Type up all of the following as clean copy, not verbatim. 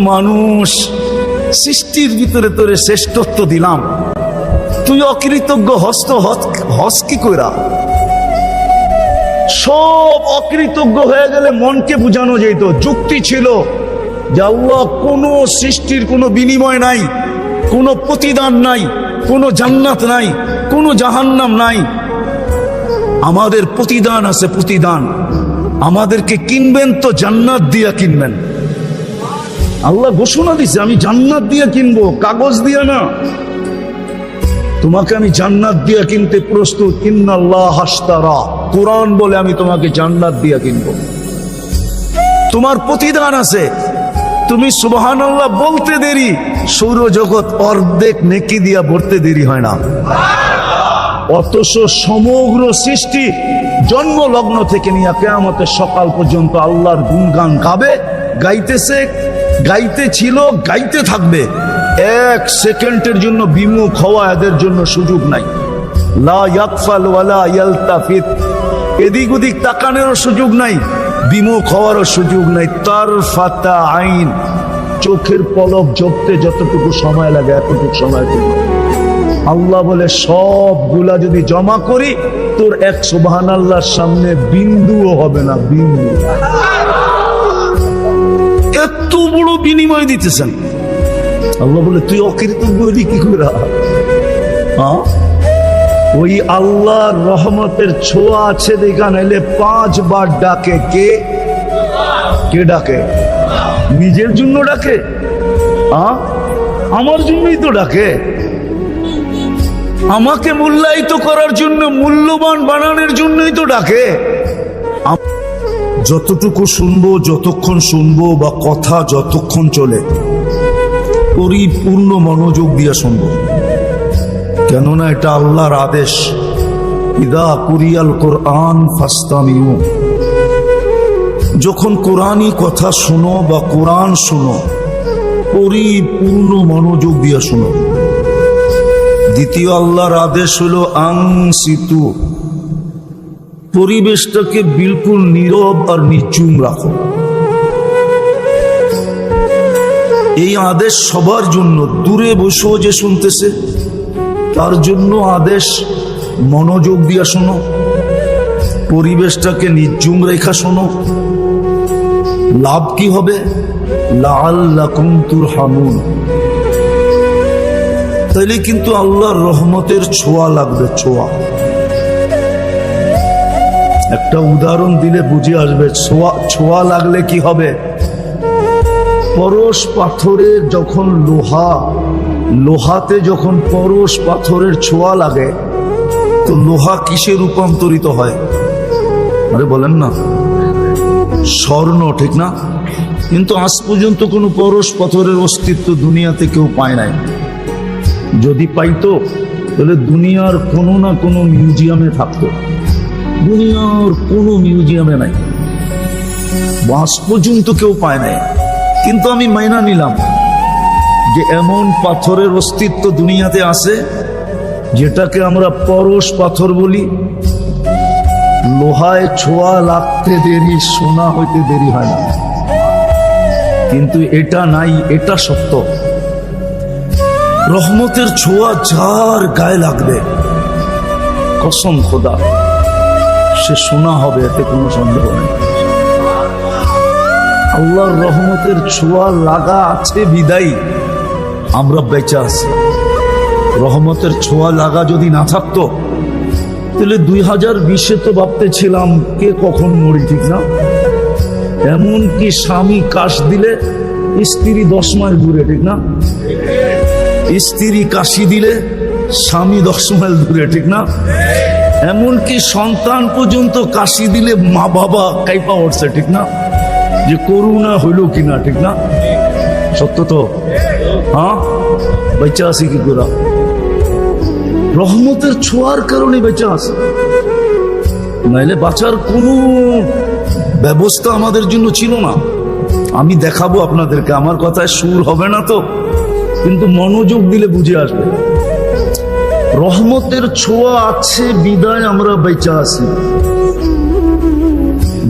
মানুষ, সৃষ্টির ভিতরে তোরে শ্রেষ্ঠত্ব দিলাম, তুই অকৃতজ্ঞ হস কি কইরা? সব অকৃতজ্ঞ হয়ে গেলে মনকে বুঝানো যেত। যুক্তি ছিল যে আল্লাহ কোনো সৃষ্টির কোনো বিনিময় নাই, কোনো প্রতিদান নাই, কোনো জান্নাত নাই, কোনো জাহান্নাম নাই। আমাদের প্রতিদান আছে, প্রতিদান। আমাদেরকে কিনবেন তো জান্নাত দিয়া কিনবেন। আল্লাহ ঘোষণা দিছে আমি জান্নাত দিয়া কিনবো, কাগজ দিয়া না। তোমাকে আমি জান্নাত দিয়া কিনতে প্রস্তুত। ইন্নাল্লাহ হাশতারা, কোরআন বলে আমি তোমাকে জান্নাত দিয়া কিনবো। তোমার প্রতিদান আছে। তুমি সুবহানাল্লাহ বলতে দেরি, সৌরজগৎ অর্ধেক নেকি দিয়া ভরতে দেরি হয় না। অথচ সমগ্র সৃষ্টি জন্ম লগ্ন থেকে নিয়ে কিয়ামতের সকাল পর্যন্ত আল্লাহর গুণগান গাবে, গাইতেছে, গাইতে ছিল, গাইতে থাকবে। এক সেকেন্ডের জন্য বিমুখ হওয়া এদের জন্য সুযোগ নাই। লা ইয়াকফাল ওয়ালা ইয়ালতাফিত, এদিক ওদিক তাকানোর সুযোগ নাই, বিমুখ হওয়ারও সুযোগ নাই। তারফাতা আইন, চোখের পলক ঝপতে যতটুকু সময় লাগে এতটুকু সময় জন্য আল্লাহ বলে সবগুলা যদি জমা করি তোর এক সুবহানাল্লাহর সামনে বিন্দুও হবে না, বিন্দু। এত বড় বিনিময় দিতেছেন আল্লাহ বলে তুই অকৃতজ্ঞ হলি কি করে? ওই আল্লাহর রহমতের ছোঁয়া আছে দেখা নাইলে 5 বার ডাকে। কে ডাকে? নিজের জন্য ডাকে? আমার জন্যই তো ডাকে। আমাকে মূল্যায়িত করার জন্য, মূল্যবান বানানোর জন্যই তো ডাকে। যতটুকু শুনবো, যতক্ষণ শুনবো বা কথা যতক্ষণ চলে পরিপূর্ণ মনোযোগ দিয়ে শুনবো, কেননা এটা আল্লাহর আদেশ। ইদা কুরিয়াল কোরআন ফাস্তামিউ, যখন কোরআনই কথা শুনো বা কোরআন শুনো পরিপূর্ণ মনোযোগ দিয়ে শুনো। দ্বিতীয় আল্লাহর আদেশ হলো আনসিতু, পরিবেশটাকে বিলকুল নীরব আর নিচুম রাখো। এই আদেশ সবার জন্য, দূরে বসেও যে শুনতেছে তার জন্য আদেশ। মনোযোগ দিয়া শোনো, পরিবেশটাকে নিঝুম রেখা শোনো। লাভ কি হবে? লাআল্লাকুম তুরহামুন, তাইলে কিন্তু আল্লাহর রহমতের ছোঁয়া লাগবে। ছোঁয়া একটা উদাহরণ দিলে বুঝে আসবে। ছোঁয়া লাগলে কি হবে? পরশ পাথরের যখন লোহাতে যখন পরশ পাথরের ছোঁয়া লাগে তো লোহা কিসে রূপান্তরিত হয়? আরে বলেন না, স্বর্ণ, ঠিক না? কিন্তু আজ পর্যন্ত কোনো পরশ পাথরের অস্তিত্ব দুনিয়াতে কেউ পায় নাই। যদি পাইতো তাহলে দুনিয়ার কোনো না কোনো মিউজিয়ামে থাকতো। দুনিয়ার কোনো মিউজিয়ামে নাই, আজ পর্যন্ত কেউ পায় নাই। কিন্তু আমি মাইনা নিলাম যে এমন পাথরের অস্তিত্ব দুনিয়াতে আছে যেটাকে আমরা পরশ পাথর বলি। লোহায় ছোঁয়া লাগতে দেরি, সোনা হইতে দেরি হয় না। কিন্তু এটা নাই, এটা সত্য। রহমতের ছোঁয়া যার গায়ে লাগবে, কসম খোদা, সে সোনা হবে, এতে কোনো সন্দেহ নেই। আল্লাহর রহমতের ছোঁয়া লাগা আছে বিদায়ী আমরা বেঁচে আছি। রহমতের ছোঁয়া লাগা যদি না থাকতো তাহলে 2020-এ তো ভাবতেছিলাম কে কখন মরি, ঠিক না? এমন কি স্বামী কাশ দিলে স্ত্রী 10 মাইল দূরে, ঠিক না? স্ত্রী কাশি দিলে স্বামী 10 মাইল দূরে, ঠিক না? এমনকি সন্তান পর্যন্ত কাশি দিলে মা বাবা কাইপা উঠছে, ঠিক না? যে করুণা হইল কিনা, ঠিক না? সত্য তো? বেঁচে আছি কি করে? রহমতের ছোঁয়ার কারণে বেঁচে আছে, নাইলে বাঁচার কোনো ব্যবস্থা আমাদের জন্য ছিল না। আমি দেখাবো আপনাদেরকে, আমার কথায় সুর হবে না তো, কিন্তু মনোযোগ দিলে বুঝে আসবে। রহমতের ছোঁয়া আছে বিদায় আমরা বেঁচে আছি।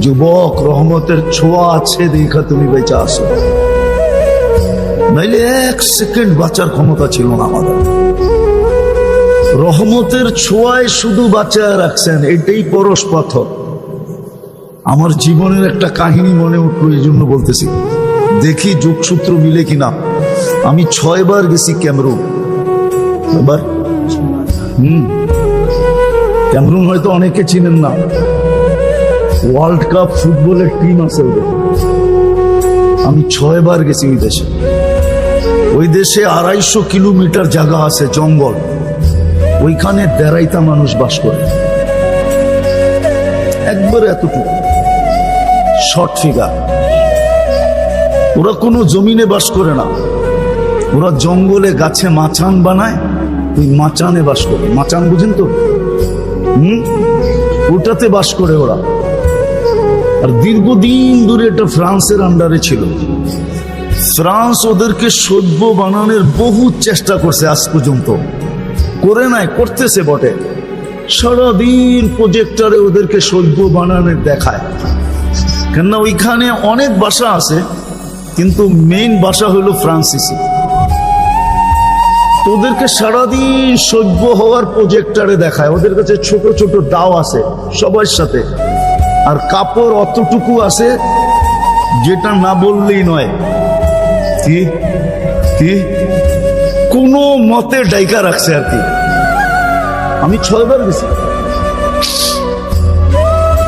যুবক, রহমতের ছোঁয়া আছে দেখা তুমি বেঁচে আসো। নাইলে 1 সেকেন্ড বাঁচার ক্ষমতা ছিল না আমাদের। রহমতের ছোঁয়ায় শুধু বাঁচায় রাখছেন, এটাই পরশ পাথর। আমার জীবনের একটা কাহিনী মনে উঠলো, এই জন্য বলতেছি, দেখি যোগসূত্র মিলে কিনা। আমি 6 বার গেছি ক্যামেরুন। এবার ক্যামেরুন হয়তো অনেকে চিনেন না, ওয়ার্ল্ড কাপ ফুটবলের টিম আছে ওদের। আমি 6 বার গেছি ওই দেশে। ওই দেশে 250 কিলোমিটার জায়গা আছে, জঙ্গল। ওইখানে দেড়াইতা মানুষ বাস করে, একবারে এতটুকু শর্ট ফিগার। ওরা কোনো জমিনে বাস করে না, ওরা জঙ্গলে গাছে মাচান বানায়, ওই মাচানে বাস করে। মাচান বুঝেন তো? ওটাতে বাস করে ওরা। আর দীর্ঘদিন ধরে এটা ফ্রান্সের আন্ডারে ছিল। ফ্রান্স ওদেরকে সভ্য বানানোর বহু চেষ্টা করছে, আজ পর্যন্ত করে নাই, করতেছে বটে। সারাদিন প্রজেক্টরে ওদেরকে সভ্য বানানোর দেখায়। কেননা ওইখানে অনেক ভাষা আছে, কিন্তু মেইন ভাষা হলো ফ্রান্সিসি। ওদেরকে সারাদিন সভ্য হওয়ার প্রজেক্টরে দেখায়। ওদের কাছে ছোট ছোট দাও আছে সবার সাথে, আর কাপড় অতটুকু আছে যেটা না বললেই নয়। কি কোনো মতে ডাইকা রাখছে আর কি। আমি 6 বার গেছি,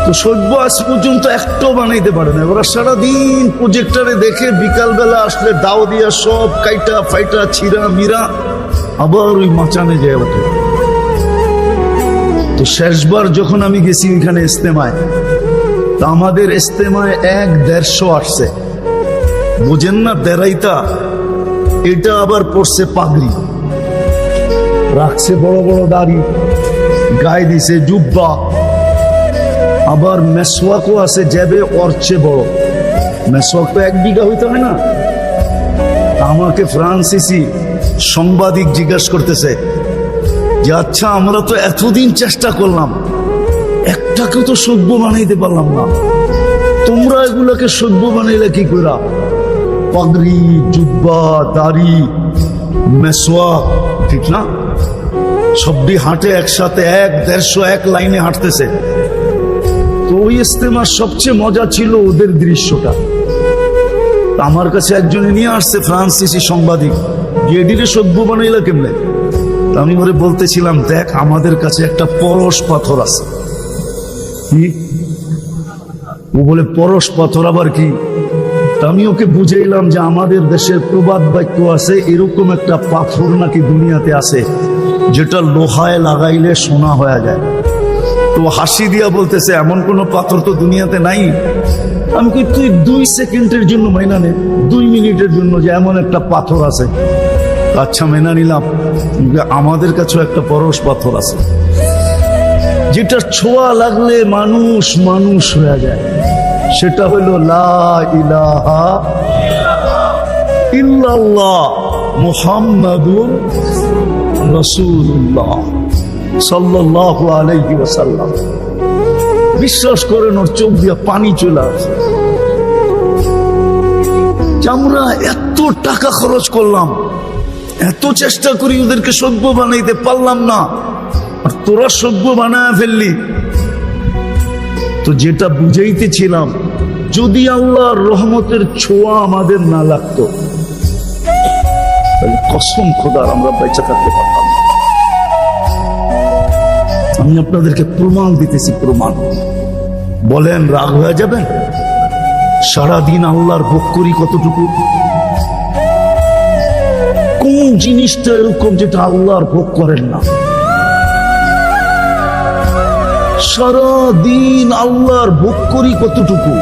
তো সভ্য আজ পর্যন্ত একটাও বানাইতে পারে না। ওরা সারাদিন প্রজেক্টরে দেখে, বিকালবেলা আসলে দাও দিয়া সব কাইটা ফাইটা ছিঁড়া মিরা আবার ওই মাচানে যায় ওঠে। তো শেষবার যখন আমি গেছি ওইখানে ইস্তেমায়, তা আমাদের ইস্তেমায় 1-150 আসছে। বুঝেন না দেড়াইতা, এটা আবার পড়ছে পাগড়ি, রাখছে বড় বড় দাড়ি, গায়ে দিছে জুব্বা, আবার মেসওয়াকও আছে যাবে ওর চেয়ে বড়। মেসওয়াক তো 1 বিঘা হইতে হয় না। আমাকে ফ্রান্সিসি সাংবাদিক জিজ্ঞাসা করতেছে যে আচ্ছা, আমরা তো এতদিন চেষ্টা করলাম, একটাকেও তো সভ্য বানাইতে পারলাম না, তোমরা এগুলোকে সভ্য বানাইলে কি কইরা? পাগড়ি, জুব্বা, দাড়ি, মেসওয়াক, ঠিক না? সবটি হাঁটে একসাথে, 1-150 লাইনে হাঁটতেছে। তো ওই ইস্তেমার সবচেয়ে মজা ছিল ওদের দৃশ্যটা। আমার কাছে একজনে নিয়ে আসছে ফ্রান্সিসি সাংবাদিক, এডিরে সভ্য বানাইলা কেমনে? আমি ওরে বলতেছিলাম, দেখ আমাদের কাছে একটা পরশ পাথর আছে। কি? ও বলে পরশ পাথর আবার কি? আমি ওকে বুঝাইলাম যে আমাদের দেশের প্রবাদ বাক্য আছে, এরকম একটা পাথর নাকি দুনিয়াতে আছে যেটা লোহায় লাগাইলে সোনা হয়ে যায়। তো হাসি দিয়া বলতেছে, এমন কোন পাথর তো দুনিয়াতে নাই। আমি কই, তুই 2 সেকেন্ডের জন্য মাইনা নে, 2 মিনিটের জন্য, যে এমন একটা পাথর আছে। আচ্ছা মেনা নিলাম, আমাদের কাছেও একটা পরশ পাথর আছে যেটা ছোঁয়া লাগলে মানুষ মানুষ হয়ে যায়। সেটা হলো লা ইলাহা ইল্লাল্লাহ মুহাম্মাদুর রাসূলুল্লাহ সাল্লাল্লাহু আলাইহি ওয়াসাল্লাম। বিশ্বাস করেন, ওর চোখ দিয়ে পানি চলে আসে। আমরা এত টাকা খরচ করলাম, এত চেষ্টা করি, ওদেরকে সভ্য বানাইতে পারলাম না, আর তোরা সভ্য বানায় ফেললি। তো যেটা বুঝাইতেছিলাম, যদি আল্লাহর রহমতের ছোঁয়া আমাদের না লাগতো, তাহলে কসম খোদার আমরা বেঁচে থাকতে পারতাম। আমি আপনাদেরকে প্রমাণ দিতেছি, প্রমাণ। বলেন রাগ হয়ে যাবেন? সারাদিন আল্লাহর ভোগ করি কতটুকু? কোন জিনিসটা এরকম যেটা আল্লাহর ভোগ করেন না? সারাদিন আল্লাহর ভোগ করি কতটুকু?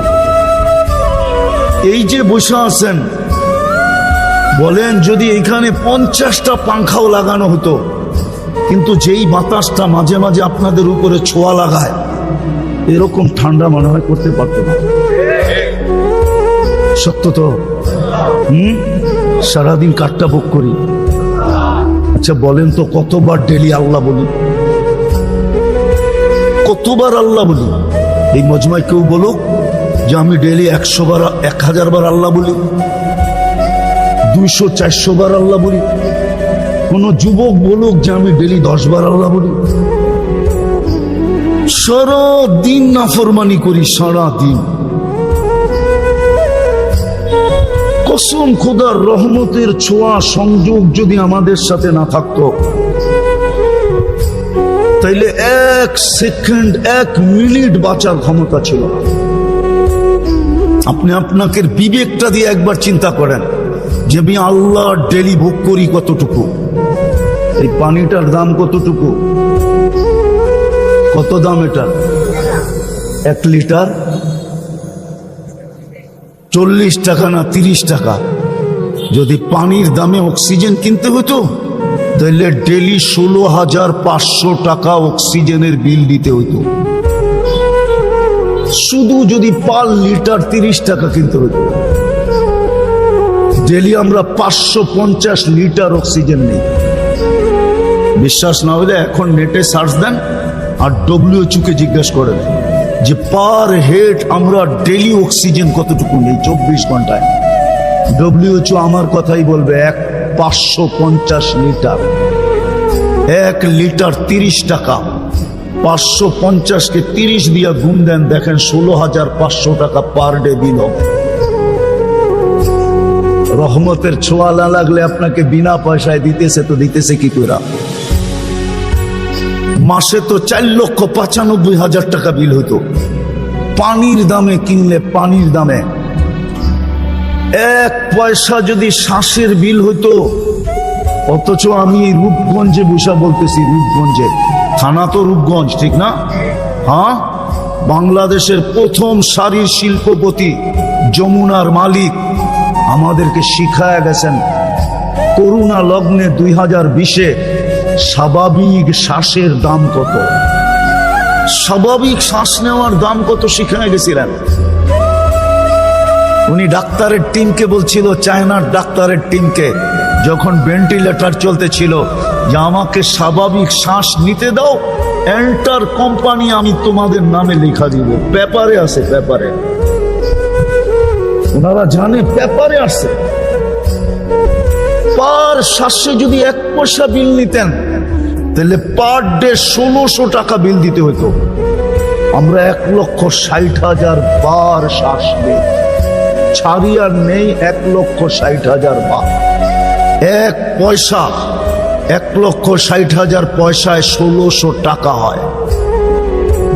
এই যে বসে আছেন, বলেন যদি এখানে 50টা পাংখাও লাগানো হতো, কিন্তু যেই বাতাসটা মাঝে মাঝে আপনাদের উপরে ছোঁয়া লাগায়, এরকম ঠান্ডা মনে হয় করতে পারতো না। সত্য তো? সারাদিন কাঠটা ভোগ করি। আচ্ছা বলেন তো, কতবার ডেলি আল্লাহ বলি? কতবার আল্লাহ বলি? এই মজমায় কেউ বলুক যে আমি ডেলি 100 বার 1000 বার আল্লাহ বলি। 200-400 বার আল্লাহ বলি। কোন যুবক বলুক যে আমি ডেলি 10 বার আল্লাহ বলি। সারা দিন নাফরমানি করি, সারা দিন। কসম খোদার, রহমতের ছোঁয়া সংযোগ যদি আমাদের সাথে না থাকতো, তাইলে 1 সেকেন্ড 1 মিনিট বাঁচার ক্ষমতা ছিল না। আপনি আপনাকে বিবেকটা দিয়ে একবার চিন্তা করেন যে আমি আল্লাহ ডেলি ভোগ করি কতটুকু, এই পানিটার দাম কতটুকু, কত দাম এটা? 1 লিটার 40 টাকা না 30 টাকা। যদি পানির দামে অক্সিজেন কিনতে হতো তাহলে ডেলি 16,500 টাকা অক্সিজেনের বিল দিতে হতো। শুধু যদি পার লিটার 30 টাকা কিনতে হতো। ডেলি আমরা 550 লিটার অক্সিজেন নেই। বিশ্বাস না হলে এখন নেটে সার্চ দেন আর WHO কে জিজ্ঞাসা করেন যে পার হেড আমরা ডেলি অক্সিজেন কতটুকু নেই 24 ঘন্টায়। WHO আমার কথাই বলবে 550 লিটার। 1 লিটার 30 টাকা, 550-কে 30 দিয়ে গুণ দেন, দেখেন 16,500 টাকা পার ডে বিল হবে। রহমতের ছোঁয়া না লাগলে আপনাকে বিনা পয়সায় দিতেছে, তো দিতেছে কি করে? মাসে তো 4,95,000 টাকা বিল হতো পানির দামে কিনলে। পানির দামে 1 পয়সা যদি শ্বাসের বিল হতো। অথচ আমি রূপগঞ্জে বসে বলতেছি, রূপগঞ্জে, থানা তো রূপগঞ্জ, ঠিক না? হ্যাঁ, বাংলাদেশের প্রথম সারির শিল্পপতি যমুনার মালিক আমাদেরকে শিখায় গেছেন করোনা লগ্নে 2020-এ স্বাভাবিক শ্বাসের দাম কত, স্বাভাবিক শ্বাস নেওয়ার দাম কত শিখায় গেছিলেন। উনি ডাক্তারের টিমকে বলছিল, চায়নার ডাক্তারের টিমকে, যখন ভেন্টিলেটর চলতেছিল, যে আমাকে স্বাভাবিক শ্বাস নিতে দাও, এন্টার কোম্পানি আমি তোমাদের নামে লেখা দিব। পেপারে আছে, পেপারে, ওনারা জানে পেপারে আছে। পার শ্বাসে যদি 1 পয়সা বিল নিতেন তাহলে পার ডে 1600 টাকা বিল দিতে হতো। আমরা 1,60,000 বার শ্বাস নেই, ছাড়ি আর নেই 1,60,000 বার। 1 পয়সা, 1,60,000 পয়সায় 1600 টাকা হয়।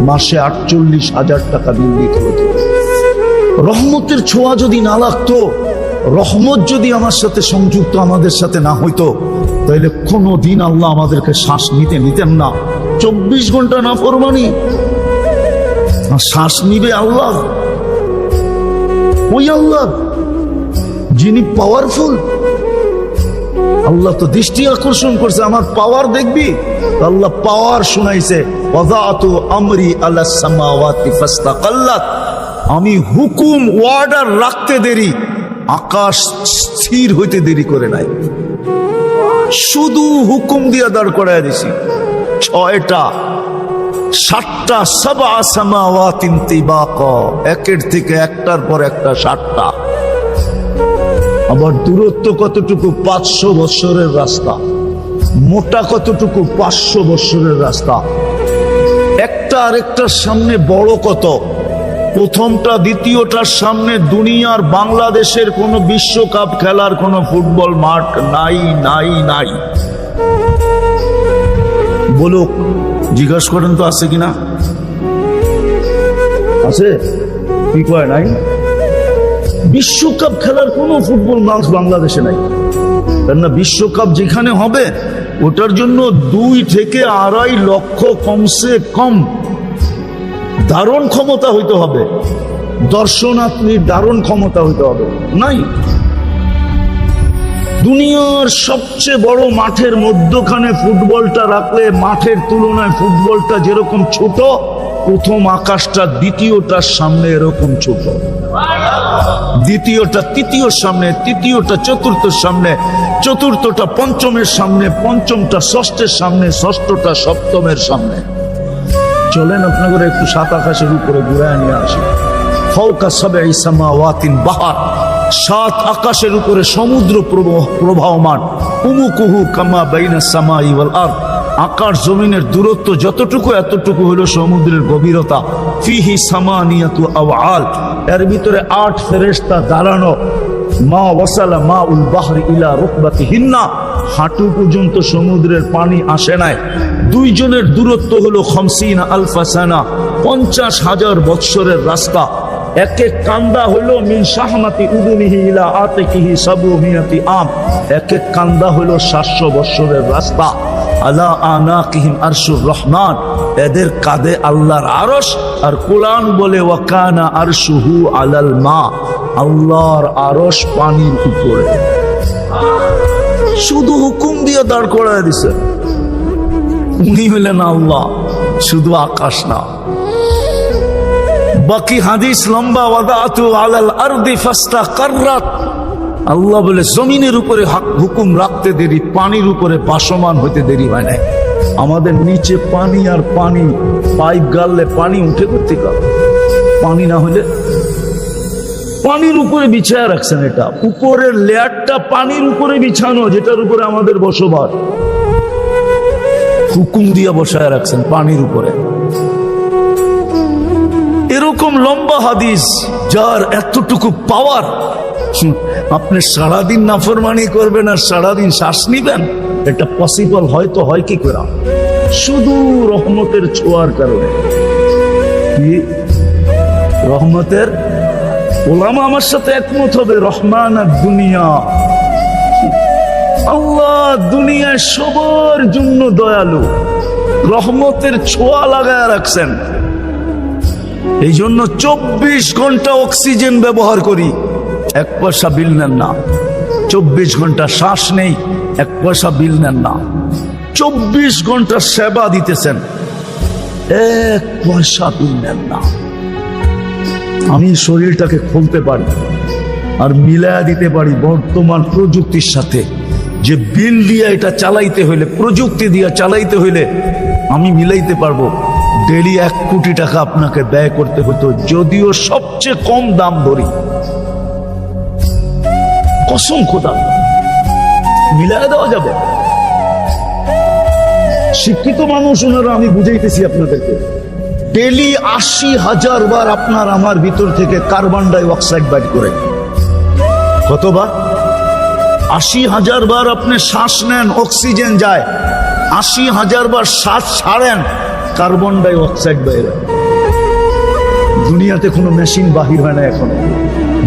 মাসে 48,000 টাকা বিল দিতে হতো। রহমতের ছোঁয়া যদি না লাগতো, রহমত যদি আমার সাথে সংযুক্ত আমাদের সাথে না হইতো, তাহলে কোনদিন আল্লাহ আমাদেরকে শ্বাস নিতে নিতেন না। 24 ঘন্টা না ফরমানি, শ্বাস নিবে আল্লাহ, ওই আল্লাহ যিনি পাওয়ারফুল। আল্লাহ তো দৃষ্টি আকর্ষণ করছে, আমার পাওয়ার দেখবি। আল্লাহ পাওয়ার শুনাইছে, ওয়াযাতু আমরি আলাস সামাওয়াতি ফাস্তাকাল্লাত। আমি হুকুম ওয়ার্ডার রাখতে দেরি, আকাশ স্থির হইতে দেরি করে নাই। শুধু হুকুম দিয়া দাঁড় করায় দিছি। 6টা 7টা সাবা সামাওয়াতিন তিবাকা, একের থেকে একটার পর একটা 7টা। আবার দূরত্ব কতটুকু? 500 বছরের রাস্তা। মোটা কতটুকু? 500 বছরের রাস্তা। একটা আরেকটার সামনে বড় কত? প্রথমটা দ্বিতীয়টার সামনে দুনিয়ার বাংলাদেশের কোনো বিশ্বকাপ খেলার কোনো ফুটবল মাঠ নাই, নাই, নাই। বলুক, জিজ্ঞাসা করেন তো আছে কিনা? আছে? কি কয় নাই? বিশ্বকাপ খেলার কোনো ফুটবল মাঠ বাংলাদেশে নাই। কেননা বিশ্বকাপ যেখানে হবে ওটার জন্য 2 থেকে 2.5 লক্ষ কমসে কম দারুণ ক্ষমতা হইতে হবে, দর্শনার্থীর দারুণ ক্ষমতা হইতে হবে। নাই। দুনিয়ার সবচেয়ে বড় মাঠের মধ্যখানে ফুটবলটা রাখলে মাঠের তুলনায় ফুটবলটা যেরকম ছোট, প্রথম আকাশটা দ্বিতীয়টার সামনে এরকম ছোট, দ্বিতীয়টা তৃতীয়র সামনে, তৃতীয়টা চতুর্থের সামনে, চতুর্থটা পঞ্চমের সামনে, পঞ্চমটা ষষ্ঠের সামনে, ষষ্ঠটা সপ্তমের সামনে। চলেন আপনাদের একটু 7 আকাশের উপরে ঘুরায় নিয়ে আসি। ফাওকা সাবঈ সামাওয়াতিন বাহার, সাত আকাশের উপরে সমুদ্র প্রবাহমান, উমুকুহু কামা বাইনা সামাই ওয়াল আরদ, আকাশ জমিনের দূরত্ব যতটুকু এতটুকু হলো সমুদ্রের গভীরতা। ফিহি সামানিয়াতু আওয়াল, এর ভিতরে 8 ফেরেশতা দাঁড়ানো। মা ওয়াসালা মা উল বাহরি ইলা রুকবাতিহিন্না, হাঁটু পর্যন্ত সমুদ্রের পানি আসে নাই। দুইজনের দূরত্ব হলো 50 আলফা সানা, 50,000 বৎসরের রাস্তা। এক এক কান্দা হলো মিন শাহমাতি উদুনিহি ইলা আতিকিহি 700 আম, এক এক কান্দা হলো 700 বৎসরের রাস্তা। আলা আনাকিহিম আরশুর রহমান, এদের কাঁধে আল্লাহর আরশ। আর কোরআন বলে ওয়াকানা আরশুহু আলাল মা, আল্লাহর আরশ পানির উপরে। শুধু হুকুম দিয়ে দাঁড় করায় দিছে। উনি হলেন আল্লাহ, শুধু আকাশ না। বাকি হাদিস লম্বা, ওয়াদাতু আলাল আরদি ফাস্তাকাররাত, আল্লাহ বলে জমিনের উপরে হুকুম রাখতে দেরি, পানির উপরে ভাসমান হইতে দেরি হয় না। আমাদের নিচে পানি আর পানি, পাইপ গাললে পানি উঠে করতে গেল, পানি না হলে পানির উপরে বিছায়া রাখছেন। এটা উপরের লেয়ারটা পানির উপরে বিছানো, যেটার উপরে আমাদের বসবাস, হুকুম দিয়া বসায় রাখছেন পানির উপরে। এরকম লম্বা হাদিস যার এতটুকু পাওয়ার, আপনি সারাদিন নাফরমানি করবেন আর সারাদিন শ্বাস নিবেন, এটা পসিবল হয়তো হয় কি করে? শুধু রহমতের ছোঁয়ার কারণে। কি রহমতের? ওলামা আমার সাথে একমত হবে, রহমান আর দুনিয়া, আল্লাহ দুনিয়ায় সবার জন্য দয়ালু, রহমতের ছোঁয়া লাগায় রাখছেন। এই জন্য 24 ঘন্টা অক্সিজেন ব্যবহার করি, 1 পয়সা বিল নেন না। 24 ঘন্টা শ্বাস নেই, 1 পয়সা বিল নেন না। 24 ঘন্টা সেবা দিতেছেন, 1 পয়সা বিল নেন না। আমি শরীরটাকে খুলতে পারি আর মিলায়া দিতে পারি বর্তমান প্রযুক্তির সাথে। যে বিল দিয়ে এটা চালাইতে হইলে, প্রযুক্তি দিয়ে চালাইতে হইলে আমি মিলাইতে পারবো। ডেলি 1 কোটি টাকা আপনাকে ব্যয় করতে হতো, যদিও সবচেয়ে কম দাম ধরি, কসম খোদা মিলায় দেওয়া যাবে। শিক্ষিত মানুষ ওনারা, আমি বুঝাইতেছি আপনাদেরকে, ডেলি 80,000 বার আপনার আমার ভিতর থেকে কার্বন ডাই অক্সাইড বাইর করে। কতবার? 80,000 বার আপনি শ্বাস নেন, অক্সিজেন যায়। 80,000 বার শ্বাস ছাড়েন, কার্বন ডাই অক্সাইড বাইরে। দুনিয়াতে কোনো মেশিন বাহির হয় না এখনো।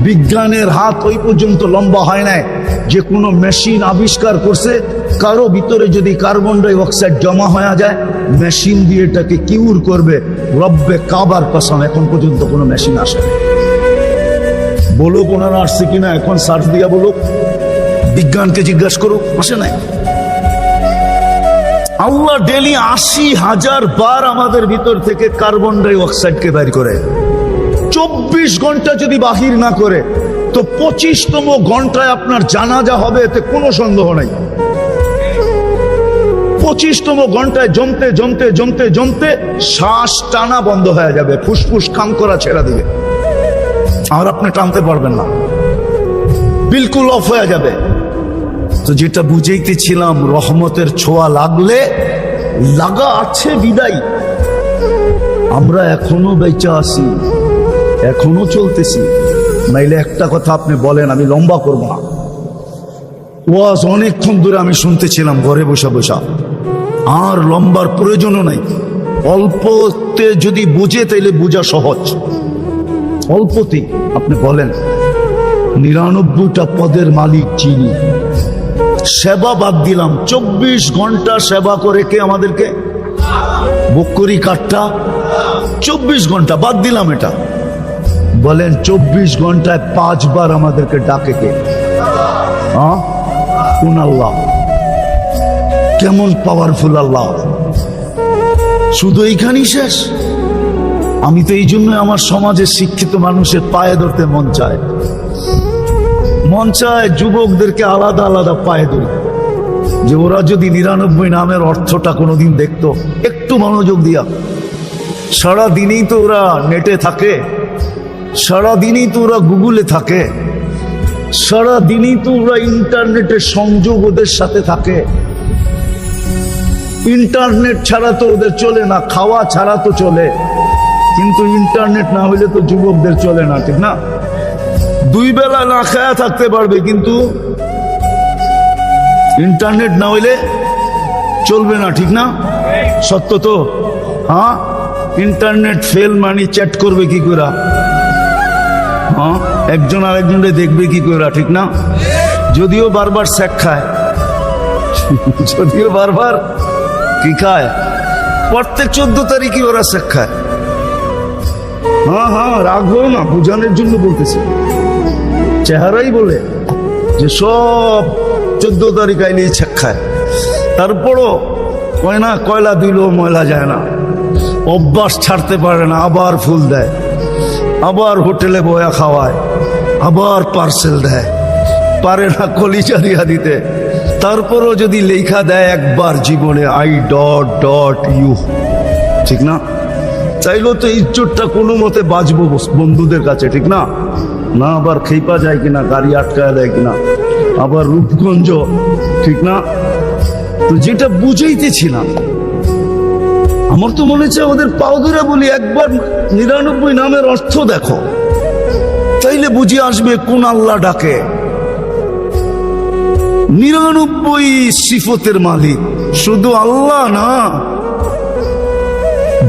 বিজ্ঞানের হাত ওই পর্যন্ত লম্বা হয় না যে কোনো মেশিন আবিষ্কার করছে কারো ভিতরে যদি কার্বন ডাই অক্সাইড জমা হয়ে যায়, মেশিন দিয়ে এটাকে কিউর করবে। রব্বে কাবার কসম, এখন পর্যন্ত কোনো মেশিন আসে না। বলুক ওনারা আসছে কিনা, এখন সার্চ দিয়া বলুক, বিজ্ঞানকে জিজ্ঞাসা করুক, আসে নাই। আল্লাহ ডেলি 80,000 বার আমাদের ভিতর থেকে কার্বন ডাই অক্সাইডকে বের করে। 24 ঘন্টা যদি বাহির না করে, তো 25তম ঘন্টায় আপনার জানাজা হবে, এতে কোনো সন্দেহ নাই। 25তম ঘন্টায় জমতে জমতে জমতে জমতে শ্বাস টানা বন্ধ হয়ে যাবে, ফুসফুস কাম করা ছেড়ে দিবে, আর আপনি টানতে পারবেন না, বিলকুল অফ হয়ে যাবে। তো যেটা বুঝাইতেছিলাম, রহমতের ছোঁয়া লাগলে, লাগা আছে বিদায়, আমরা এখনো বেঁচে আছি, এখনো চলতেছি। নাইলে একটা কথা আপনি বলেন, আমি লম্বা করব না, ওয়াজ অনেকক্ষণ ধরে আমি শুনতেছিলাম ঘরে বসা বসা, আর লম্বার প্রয়োজনও নাই। অল্পতে যদি বুঝে তাইলে বোঝা সহজ। অল্পতে আপনি বলেন 99টা পদের মালিক চিনি, সেবা বাদ দিলাম, 24 ঘন্টা সেবা করে কে আমাদেরকে? বকরি কাঠটা 24 ঘন্টা বাদ দিলাম। এটা বলেন 24 ঘন্টায় 5 বার আমাদেরকে ডাকে কে? কোন আল্লাহ? কেমন পাওয়ারফুল আল্লাহ! শুধু এইখানেই শেষ? আমি তো এই জন্য আমার সমাজের শিক্ষিত মানুষের পায়ে ধরতে মন চায়, মন চায় যুবকদেরকে আলাদা আলাদা পায়ে ধরি, যে ওরা যদি 99 নামের অর্থটা কোনোদিন দেখতো, একটু মনোযোগ দিয়া। সারাদিনই তো ওরা নেটে থাকে, সারাদিনই তো ওরা গুগলে থাকে, সারাদিনই তো ওরা ইন্টারনেটের সংযোগ ওদের সাথে থাকে। ইন্টারনেট ছাড়া তো ওদের চলে না, খাওয়া ছাড়া তো চলে, কিন্তু ইন্টারনেট না হলে তো যুবকদের চলে না, ঠিক না? দুই বেলা না খায়া থাকতে পারবে, কিন্তু ইন্টারনেট না হইলে চলবে না, ঠিক না? সত্য তো? হ্যাঁ, ইন্টারনেট ফেল মানে চ্যাট করবে কি করে? হ্যাঁ, একজন আরেকজনকে দেখবে কি করে, ঠিক না? যদিও বারবার স্যাক খায়, যদিও বারবার কি খায়, প্রত্যেক 14 তারিখই ওরা স্যাক খায়। হ্যাঁ হ্যাঁ, রাগ হও না, বোঝানোর জন্য বলতেছি। চেহারাই বলে যে সব 14 তারিখ আইলেই স্যাক খায়। তারপরও কয় না, কয়লা দিলেও ময়লা যায় না, অভ্যাস ছাড়তে পারে না, আবার ফুল দেয়, আবার হোটেলে বয়া খাওয়ায়, আবার পার্সেল দেয়, পারে না কলিজারিয়া দিতে। তারপরও যদি লেখা দেয় একবার জীবনে I.U, ঠিক না? চাইলেও তো ইজ্জতটা কোনো মতে বাঁচবো বন্ধুদের কাছে, ঠিক না? না আবার খেপা যায় কিনা, গাড়ি আটকায় দেয় কিনা, আবার রূপগঞ্জ, ঠিক না? তো যেটা বুঝাইতেছিলাম, আমার তো মনে হচ্ছে ওদের পাও ধরে বলি, একবার 99 নামের অর্থ দেখো, তাইলে বুঝে আসবে কোন আল্লাহ ডাকে। 99 সিফতের মালিক শুধু আল্লাহ না,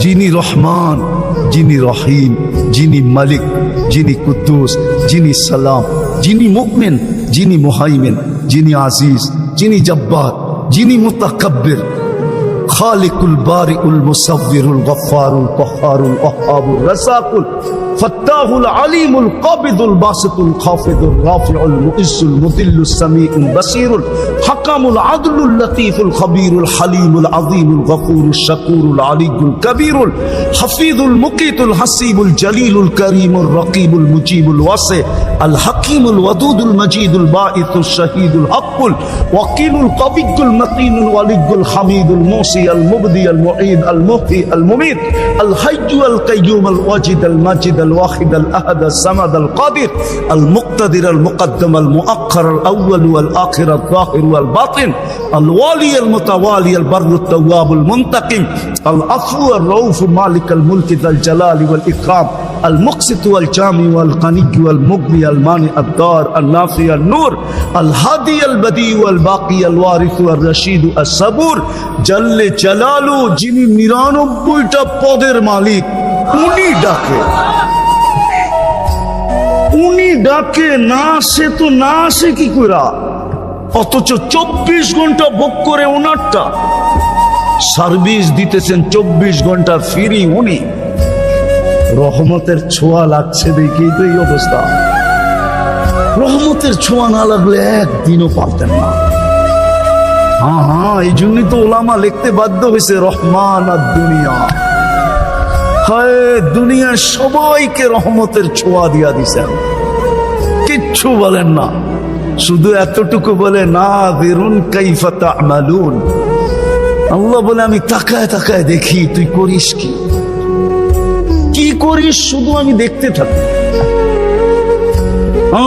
যিনি রহমান, যিনি রহিম, যিনি মালিক, যিনি কুদ্দুস, যিনি সালাম, যিনি মুমিন, যিনি মুহাইমিন, যিনি আজিজ, যিনি জব্বার, যিনি মুতাকাব্বির, খালিকুল বারিউল মুসাব্বিরুল গফফারুল কহ্হারুল ওয়াহ্হাবুর রাসাকুল ফাত্তাহুল আলিমুল কাবিদুল বাসিতুল খাফিদুর রাফিউল মুইজ্জুল মুদিল্লুস সামিউল বাসিরুল হাকামুল আদলুল লতীফুল খবীরুল হালিমুল আযীমুল গফুরুশ শাকুরুল আলিয়ুল কবীরুল হাফিজুল মুকিতুল হাসিবুল জলিলুল করিমুর রকিবুল মুজিবুল ওয়াসি আল হাকিমুল ওয়াদুদুল মজিদুল বাঈসুশ শাহীদুল হকুল ওয়াকিলুল কবিয়্যুল মতিনুল ওয়ালিয়ুল হামিদুল মুসি আল মুবদি আল মুঈদ আল মুহয়ি আল মুমীত আল হাইয়্যু আল কাইয়্যুম আল ওয়াজিদ আল মাজিদ الواحد الأحد الصمد القادر المقتدر المقدم المؤخر الأول والآخر الظاهر والباطن الوالي المتوالي البر التواب المنتقم العفو الرؤوف مالك الملك ذا الجلال والإكرام المقسط والجامع والغني والمغني المانع الدار النافع النور الهادي البديع والباقي الوارث والرشيد الصبور جل جلاله যিনি 99টা পদের মালিক, উনি ডাকে, উনি ডাকে, না আসে তো না আসে কি কইরা? অথচ 24 ঘন্টা বুক করে ওনারটা সার্ভিস দিতেছেন, 24 ঘন্টা ফ্রি। উনি রহমতের ছোঁয়া লাগছে দেখেই তো এই অবস্থা। রহমতের ছোঁয়া না লাগলে একদিনও পারতেন না। হ্যাঁ হ্যাঁ, এই জন্যই তো ওলামা লিখতে বাধ্য হয়েছে রহমান আর দুনিয়া। হায়, দুনিয়ার সবাইকে রহমতের ছোঁয়া দিয়া দিছেন, কিচ্ছু বলেন না, শুধু এতটুকু বলে নাযিরুন কাইফা তা'মালুন। আল্লাহ বলে আমি তাকায় তাকায় দেখি তুই করিস কি, কি করিস, শুধু আমি দেখতে থাকি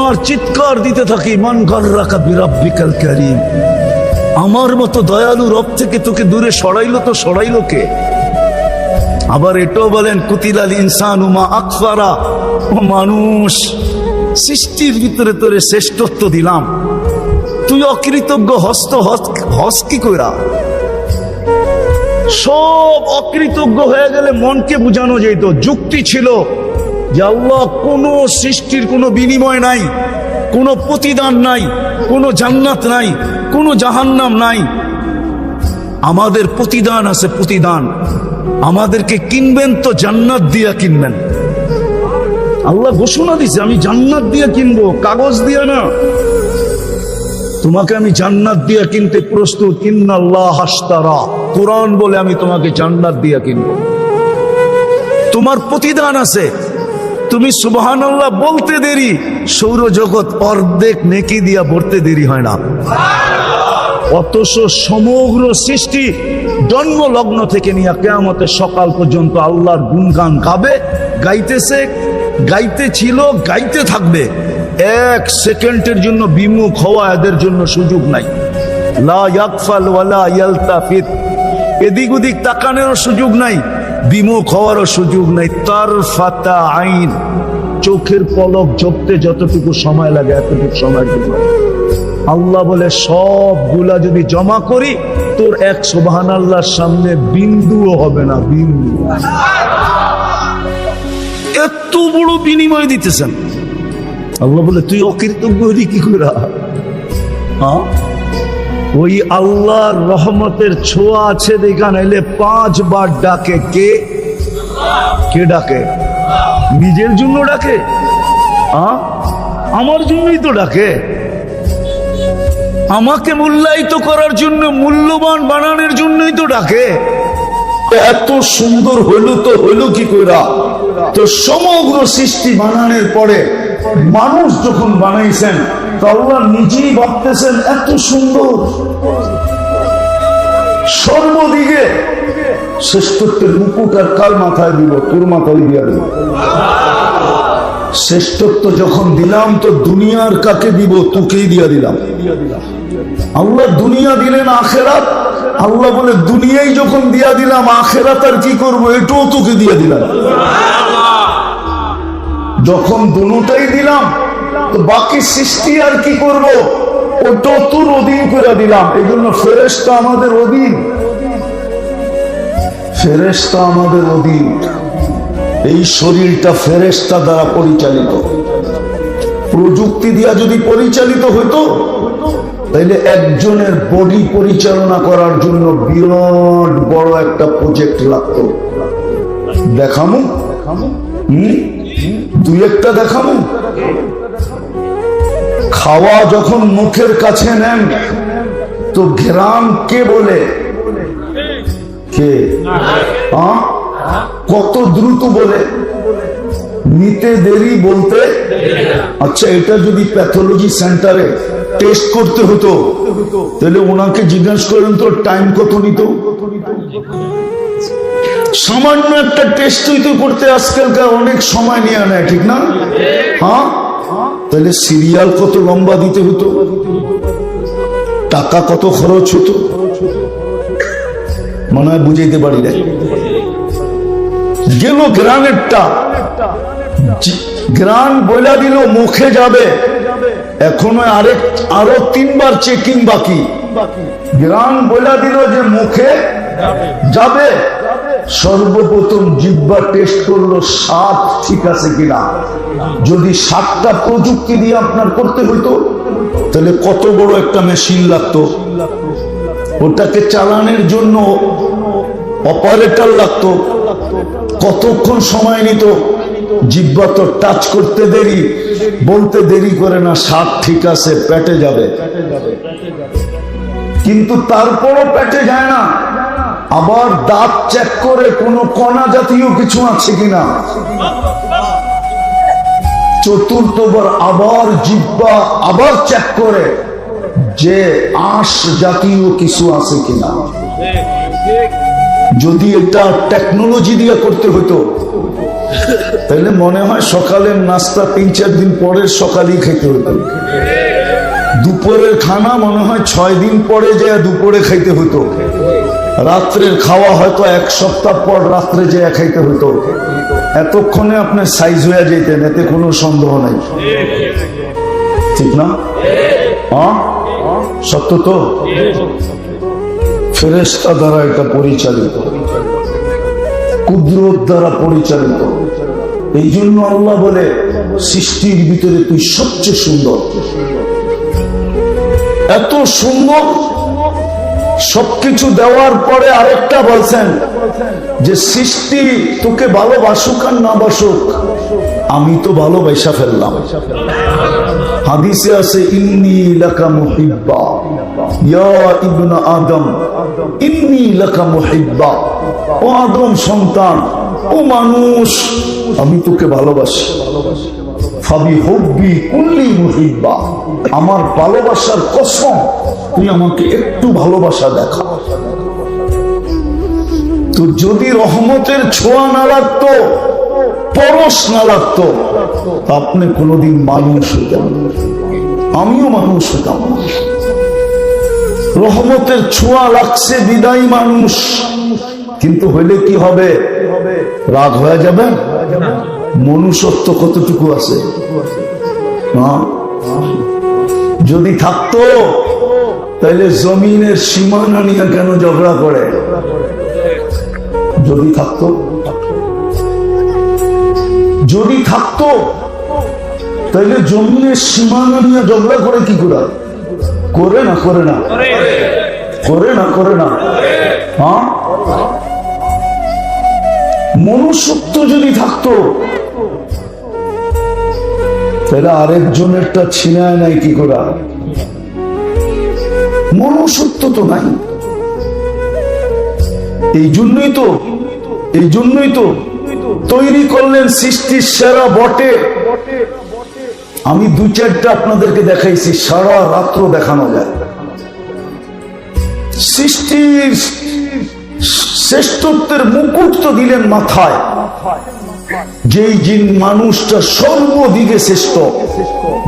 আর চিৎকার দিতে থাকি, মান গাররাকা বিরাব্বিকাল কারীম। আমার মতো দয়ালু রব থেকে তোকে দূরে সরাইলো তো সরাইলো কে? আবার এটাও বলেন কুতিলাল ইনসানু মা আকফারা, ও মানুষ, সৃষ্টির ভিতরে তোরে শ্রেষ্ঠত্ব দিলাম, তুই অকৃতজ্ঞ হস কি কইরা? সব অকৃতজ্ঞ হয়ে গেলে মনকে বুঝানো যেত, যুক্তি ছিল যে আল্লাহ কোনো সৃষ্টির কোনো বিনিময় নাই, কোনো প্রতিদান নাই, কোনো জান্নাত নাই, কোনো জাহান্নাম নাই। আমাদের প্রতিদান আছে, প্রতিদান। আমাদেরকে কিনবেন তো জান্নাত দিয়া কিনবেন। আল্লাহ ঘোষণা দিছে আমি জান্নাত দিয়া কিনবো, কাগজ দিয়া না। তোমাকে আমি জান্নাত দিয়া কিনতে প্রস্তুত। ইন্নাল্লাহ আশতারা, কোরআন বলে আমি তোমাকে জান্নাত দিয়া কিনবো। তোমার প্রতিদান আছে, তুমি সুবহানাল্লাহ বলতে দেরি, সৌরজগৎ অর্ধেক নেকি দিয়া ভরতে দেরি হয় না। অথচ সমগ্র সৃষ্টি জন্ম লগ্ন থেকে নিয়ে কিয়ামতের সকাল পর্যন্ত আল্লাহর গুণগান গাবে, গাইতেছে, গাইতে ছিল, গাইতে থাকবে। এক সেকেন্ডের জন্য বিমুখ হওয়া এদের জন্য সুযোগ নাই। লা ইয়াগফাল ওয়ালা ইয়ালতাফিত, এদিক ওদিক তাকানোর সুযোগ নাই, বিমুখ হওয়ারও সুযোগ নাই। তারফাতা আইন, চোখের পলক ঝপতে যতটুকু সময় লাগে এতটুকু সময় জন্য আল্লাহ বলে সবগুলা যদি জমা করি তোর এক সুবহানাল্লাহর সামনে বিন্দুও হবে না, বিন্দু। এত বড় বিনিময় দিতেছেন আল্লাহ বলে তুই অকৃতজ্ঞ হলি কি করে? ওই আল্লাহর রহমতের ছোঁয়া আছে দেখা নাইলে 5 বার ডাকে। কে ডাকে? নিজের জন্য ডাকে? আমার জন্যই তো ডাকে, আমাকে মূল্যায়িত করার জন্য, মূল্যবান বানানোর জন্যই তো ডাকে। এত সুন্দর হইল তো হইল কি কইরা? তো সমগ্র সৃষ্টি বানানোর পরে মানুষ যখন বানাইছেন তো আল্লাহ নিজেই ভাবতেছেন এত সুন্দর, সর্বদিকে শ্রেষ্ঠত্বের মুকুট আর কার মাথায় দিব? তোর মাথায় দিয়া দিব। শ্রেষ্ঠত্ব যখন দিলাম তো দুনিয়ার কাকে দিব? তোকেই দিয়া দিলাম। আল্লাহ দুনিয়া দিলেন, আখেরাত। আল্লাহ বলে দুনিয়াই যখন দিয়া দিলাম, আখেরাত আর কি করবো? এটাও তোকে দিয়া দিলাম। যখন দুটোটাই দিলাম তো বাকি সৃষ্টি আর কি করব? ওটা তোর অধীন করে দিলাম। এই জন্য ফেরেশতা আমাদের অধীন, ফেরেশতা আমাদের অধীন। এই শরীরটা ফেরেশতা দ্বারা পরিচালিত। প্রযুক্তি দিয়া যদি পরিচালিত হতো তাহলে একজনের বডি পরিচালনা করার জন্য বিরাট বড় একটা প্রজেক্ট লাগতো। দেখামু দুই একটা দেখামু। খাওয়া যখন মুখের কাছে নেন তো ঘ্রাণ কে বলে? কে? কত দ্রুত বলে? নিতে দেরি, বলতে। আচ্ছা, এটা যদি প্যাথোলজি সেন্টারে টেস্ট করতে হতো তাহলে ওনাকে জিজ্ঞাসা করেন তো টাইম কত নিত? সামান্য একটা টেস্ট করতে আজকালকার অনেক সময় নিয়ে নেয়, ঠিক না? তাহলে সিরিয়াল কত লম্বা দিতে হতো, টাকা কত খরচ হতো। মনে হয় বুঝাইতে পারি না। গেল গ্রানেরটা, গ্রান বইলা দিল মুখে যাবে, এখনো আরো 3 বার চেকিং বাকি। গ্রান বইলা দিল যে মুখে যাবে, সর্বপ্রথম জিহ্বা টেস্ট করলো স্বাদ ঠিক আছে কিনা। যদি 7টা প্রযুক্তি দিয়ে আপনার করতে হইতো তাহলে কত বড় একটা মেশিন লাগতো, ওটাকে চালানোর জন্য অপারেটর লাগতো, কতক্ষণ সময় নিত। জিহ্বা তো টাচ করতে দেরি, বলতে দেরি করে না, স্বাদ ঠিক আছে, পেটে যাবে। কিন্তু তারপরও পেটে যায় না, আবার দাঁত চেক করে কোনো কণা জাতীয় কিছু আছে কিনা। চতুর্থবার আবার জিহ্বা আবার চেক করে যে আঁশ জাতীয় কিছু আছে কিনা। যদি এটা টেকনোলজি দিয়ে করতে হতো তাহলে মনে হয় সকালের নাস্তা 3-4 দিন পরের সকালেই খেতে হতো। দুপুরের খানা মনে হয় 6 দিন পরে যে দুপুরে খাইতে হতো। রাত্রের খাওয়া হয়তো 1 সপ্তাহ পর রাত্রে যে খাইতে হতো। এতক্ষণে আপনার সাইজ হয়ে যেতেন, এতে কোনো সন্দেহ নাই, ঠিক না? সত্য তো? ফেরেশতা দ্বারা এটা পরিচালিত, কুদরত দ্বারা পরিচালিত। এই জন্য আল্লাহ বলে সৃষ্টির ভিতরে তুই সবচেয়ে সুন্দর। এত সুন্দর সবকিছু দেওয়ার পরে আরেকটা বলছেন যে সৃষ্টি তোকে ভালোবাসুক আর না বাসুক, আমি তো ভালোবাসা ফেললাম। হাদিসে আছে ইন্নী লাকা মুহিব্বা ইয়া ইবনা আদম, ইন্নী লাকা মুহিব্বা। ও আদম সন্তান, ও মানুষ, আমি তোকে ভালোবাসি। ফাবি হুব্বি কুল্লি মুহিব্বা, আমার ভালোবাসার কসম তুই আমাকে একটু ভালোবাসা দেখা। তো যদি রহমতের ছোঁয়া না লাগতো, পরশ না লাগতো, তা আপনি কোনোদিন মানুষ হইতেন, আমিও মানুষ হতাম। রহমতের ছোঁয়া লাগছে বিদায় মানুষ, কিন্তু হইলে কি হবে? রাগ হয়ে যাবে। মনুষ্যত্ব কতটুকু আছে? যদি থাকতো তাহলে জমিনের সীমানা নিয়ে কেন ঝগড়া করে? যদি থাকতো, যদি থাকতো তাহলে জমিনের সীমানা নিয়ে ঝগড়া করে কি করে? করে না, করে না, করে না, করে না। হ্যাঁ, মনুষ্যত্ব যদি থাকতো তাহলে আরেকজনেরটা ছিনায় নাই কি করে? মনুষ্যত্ব তো নাই। এই জন্যই তো তৈরি করলেন সৃষ্টির সেরা বটে। আমি দু চারটা আপনাদেরকে দেখাইছি, সারা রাত্র দেখানো যায়। সৃষ্টির শ্রেষ্ঠত্বের মুকুট তো দিলেন মাথায়, যেই জিন মানুষটা সর্বদিকে শ্রেষ্ঠ,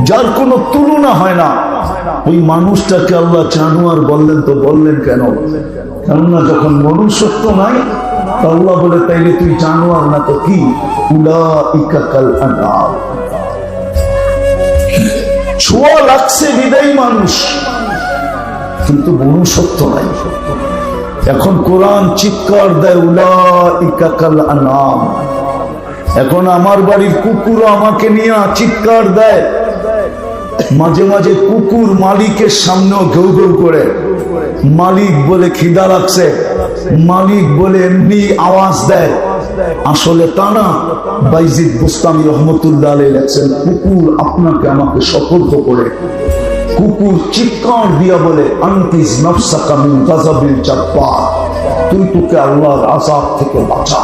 যার কোনো তুলনা হয় না, ওই মানুষটাকে আল্লাহ জানোয়ার বললেন। তো বললেন কেন? কেননা যখন মনুষ্যত্ব নাই, আল্লাহ বলে তাইলে তুই জানোয়ার না তো কি? উলাইকা কাল আনআম। ছোঁয়া লাগছে বিদায়ী মানুষ, কিন্তু মনুষ্যত্ব নাই। এখন কোরআন চিৎকার দেয় উলাইকা কাল আনআম। এখন আমার বাড়ির কুকুর আমাকে নিয়ে চিৎকার দেয়। মাঝে মাঝে কুকুর মালিকের সামনেও ঘেউ ঘেউ করে। মালিক বলে খিদা লাগছে, মালিক বলে এমনি আওয়াজ দেয়। আসলে তা না। বাইজিদ বুস্তামি রহমতুল্লাহ আলাইহি লেখছেন, কুকুর আপনাকে আমাকে সতর্ক করে। কুকুর চিৎকার দিয়া বলে, আনকিস নাফসাকা মিন গাযাবিল জাব্বার, তুই তোকে আল্লাহর আযাব থেকে বাঁচা।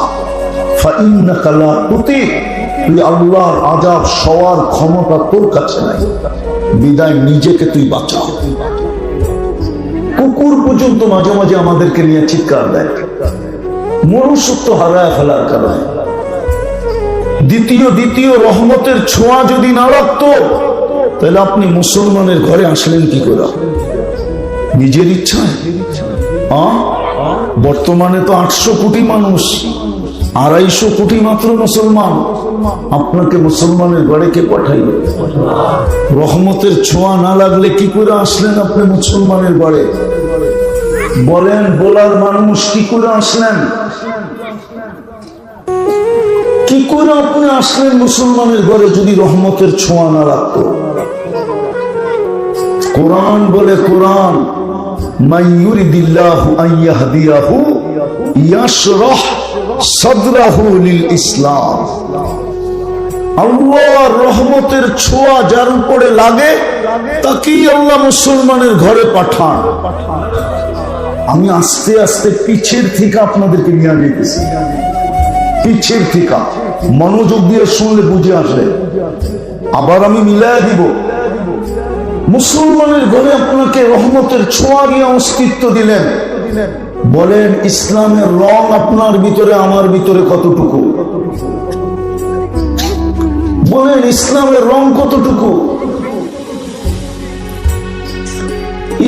ফাইন্নাকা লা তুতিক, তুই আল্লাহর আযাব সওয়ার ক্ষমতা তোর কাছে নাই, বিদায় নিজেকে তুই বাঁচা। কুকুর পর্যন্ত মাঝে মাঝে আমাদেরকে নিয়ে চিৎকার দেয়, মনুষ্যত্ব হারায় ফেলার কারণে। দ্বিতীয় রহমতের ছোঁয়া যদি না রাখতো, তাহলে আপনি মুসলমানের ঘরে আসলেন কি করে? নিজের ইচ্ছায়? বর্তমানে তো 800 কোটি মানুষ, 250 কোটি মাত্র মুসলমান। আপনাকে মুসলমানের ঘরে কে পাঠাইল? রহমতের ছোঁয়া না লাগলে কি করে আসলেন আপনি মুসলমানের ঘরে? বলেন, বলার মানুষ কি করে আসলেন? কি করে আপনি আসলেন মুসলমানের ঘরে যদি রহমতের ছোঁয়া না লাগতো? কোরআন বলে, কোরআন মাইয়ুরিদিল্লাহু আন ইয়াহদিয়াহু ইয়াশরাহ সাদরাহু লিল ইসলাম। আল্লাহর রহমতের ছোঁয়া যার উপরে লাগে তাকেই আল্লাহ মুসলমানের ঘরে পাঠান। আমি আস্তে আস্তে পিছের থেকে আপনাদেরকে নিয়ে যেতেছি, পিছের থেকে মনোযোগ দিয়ে শুনলে বুঝে আসবে। আবার আমি মিলায় দিব। মুসলমানের ঘরে আপনাকে রহমতের ছোঁয়া নিয়ে অস্তিত্ব দিলেন। বলেন, ইসলামের রং আপনার ভিতরে আমার ভিতরে কতটুকু? বলেন, ইসলামের রং কতটুকু?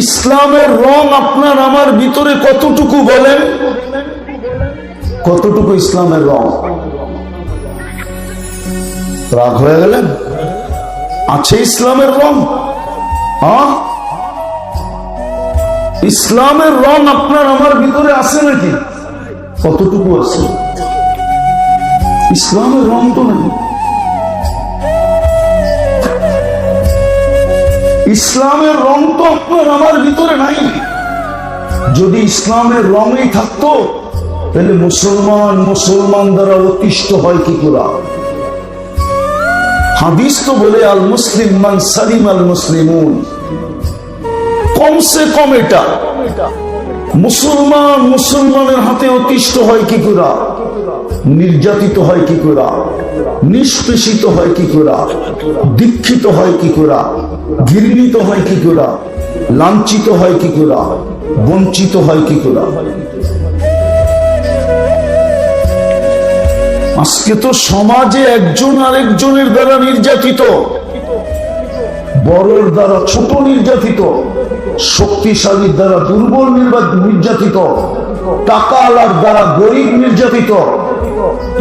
ইসলামের রং আপনার আমার ভিতরে কতটুকু? বলেন, কতটুকু ইসলামের রং? রাগ হয়ে গেলেন? আছে ইসলামের রং? ইসলামের রং আপনার আমার ভিতরে আছে নাকি? কতটুকু আছে? ইসলামের রং তো নেই। ইসলামের রং তো আপনার আমার ভিতরে নাই। যদি ইসলামের রঙই থাকতো, তাহলে মুসলমান দ্বারা অতিষ্ঠ হয় কি করে? হাদিস তো বলে, আল মুসলিম মান সালিম আল মুসলিমুন। কমসে কম এটা মুসলমানের হাতে অতিষ্ঠ হয় কি করে? নির্যাতিত হয় কি করে? নিষ্পেষিত হয় কি করে? দীক্ষিত হয় কি করে? ঘৃণিত হয় কি করে? লাঞ্ছিত হয় কি করে? বঞ্চিত হয় কি করে? আজকে তো সমাজে একজন আরেকজনের দ্বারা নির্যাতিত, বড়র দ্বারা ছোট নির্যাতিত, শক্তিশালীর দ্বারা দুর্বল নির্যাতিত, টাকাওয়ালার দ্বারা গরিব নির্যাতিত,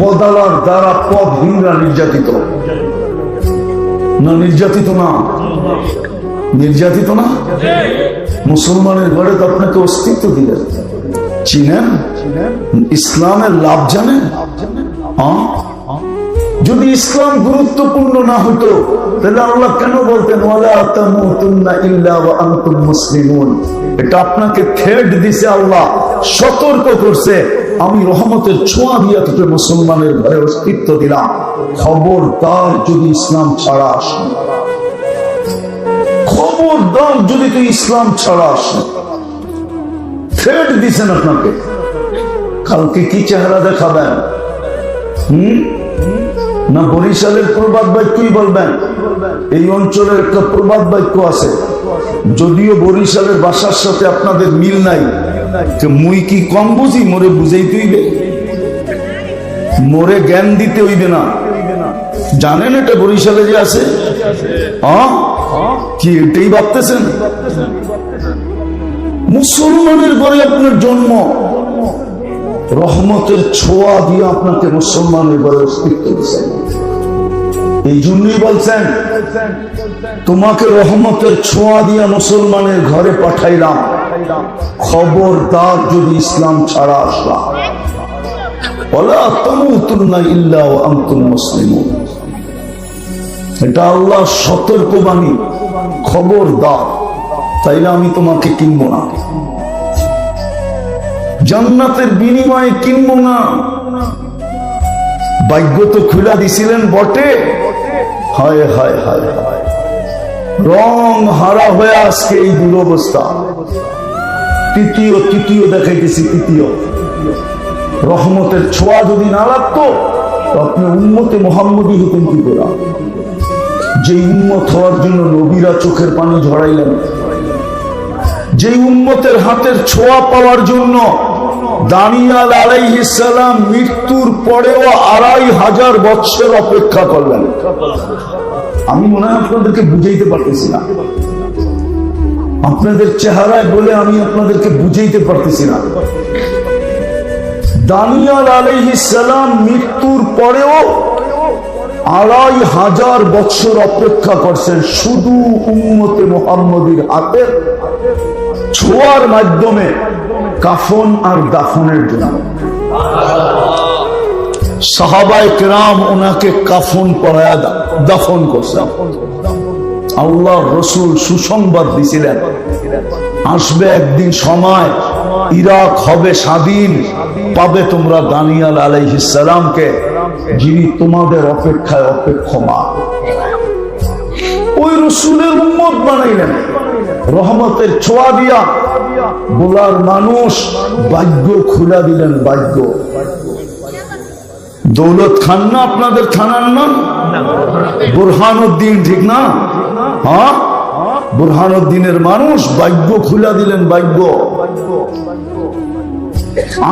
পদালার দ্বারা পদহীনরা নির্যাতিত। না নির্যাতিত না? নির্যাতিত না? মুসলমানের ঘরে তো আপনাকে অস্তিত্ব দিলেন। চিনেন? ইসলামের লাভ জানেন? যদি ইসলাম গুরুত্বপূর্ণ না হতো তাহলে আল্লাহ কেন বলতেন ওয়ালা তামুতুন্না ইল্লা ওয়া আনতুম মুসলিমুন? এটা আপনাকে থ্রেট দিছে, আল্লাহ সতর্ক করছে, আমি রহমতের ছোঁয়া দিয়া তোকে মুসলমানের ঘরে অস্তিত্ব দিলাম, খবরদার যদি ইসলাম ছাড়া আসে, খবরদার যদি তুই ইসলাম ছাড়া আসে। থ্রেট দিছেন আপনাকে। কালকে কি চেহারা দেখাবেন? না বরিশালের প্রবাদ বাক্যই বলবেন? এই অঞ্চলের একটা প্রবাদ বাক্য আছে, যদিও বরিশালের ভাষার সাথে আপনাদের মিল নাই, মুই কি কম বুঝি, মোরে বুঝাইতে হইবে, মোরে জ্ঞান দিতে হইবে না। জানেন এটা বরিশালে যে আছে? কি এটাই ভাবতেছেন? মুসলমানের ঘরে আপনার জন্ম, রহমতের ছোঁয়া দিয়ে আপনাকে মুসলমানের ঘরে অস্তিত্ব দিচ্ছেন। এই জন্যই বলছেন তোমাকে রহমতের ছোঁয়া দিয়ে মুসলমানের ঘরে পাঠাইলাম, খবরদার যদি ইসলাম ছাড়া আসলাম, ওয়ালা তামুতুন্না ইল্লা ওয়া আনতুম মুসলিমুন। এটা আল্লাহ সতর্কবাণী, খবরদার, তাইলে আমি তোমাকে কিনবো না, জান্নাতের বিনিময়ে কিনবো না। ভাগ্য তো খুলা দিছিলেন বটে, হায় হায় হায় হায়, রং হারা হয়ে আজকে এই দুরবস্থা। তৃতীয় দেখাইতেছি, তৃতীয় রহমতের ছোঁয়া যদি না লাগতো আপনি উম্মতে মুহাম্মদী হতেন কি করে? যে উম্মত হওয়ার জন্য নবীরা চোখের পানি ঝরাইলেন, যে উম্মতের হাতের ছোঁয়া পাওয়ার জন্য দানিয়াল আলাইহিস সালাম মৃত্যুর পরেও 2500 বছর অপেক্ষা করলেন। আমি মনে হয় আপনাদেরকে বুঝাইতে পারতেছি না, আপনাদের চেহারায় বলে আমি আপনাদেরকে বুঝাইতে পারতেছি না। দানিয়াল আলাইহিস সালাম মৃত্যুর পরেও 2500 বছর অপেক্ষা করছেন শুধু উম্মতে মুহাম্মদীর হাতের ছোঁয়ার মাধ্যমে কাফন আর দাফনের জন্য। সাহাবায়ে কেরাম ওনাকে কাফন পরায়া দাফন করছেন। আল্লাহর রাসূল সুসংবাদ দিছিলেন, আসবে একদিন সময় ইরাক হবে স্বাধীন, পাবে তোমরা দানিয়াল আলাইহিস সালামকে, যিনি তোমাদের অপেক্ষায় অপেক্ষমান। ওই রাসূলের উম্মত বানাইলেন, রহমতের ছোঁয়া দিয়া বোলার মানুষ ভাগ্য খুলা দিলেন। ভাগ্য দৌলত খান না আপনাদের থানার নাম? বুরহানুদ্দিন, ঠিক না? হ্যাঁ, বুরহানুদ্দিনের মানুষ ভাগ্য খুলা দিলেন। ভাগ্য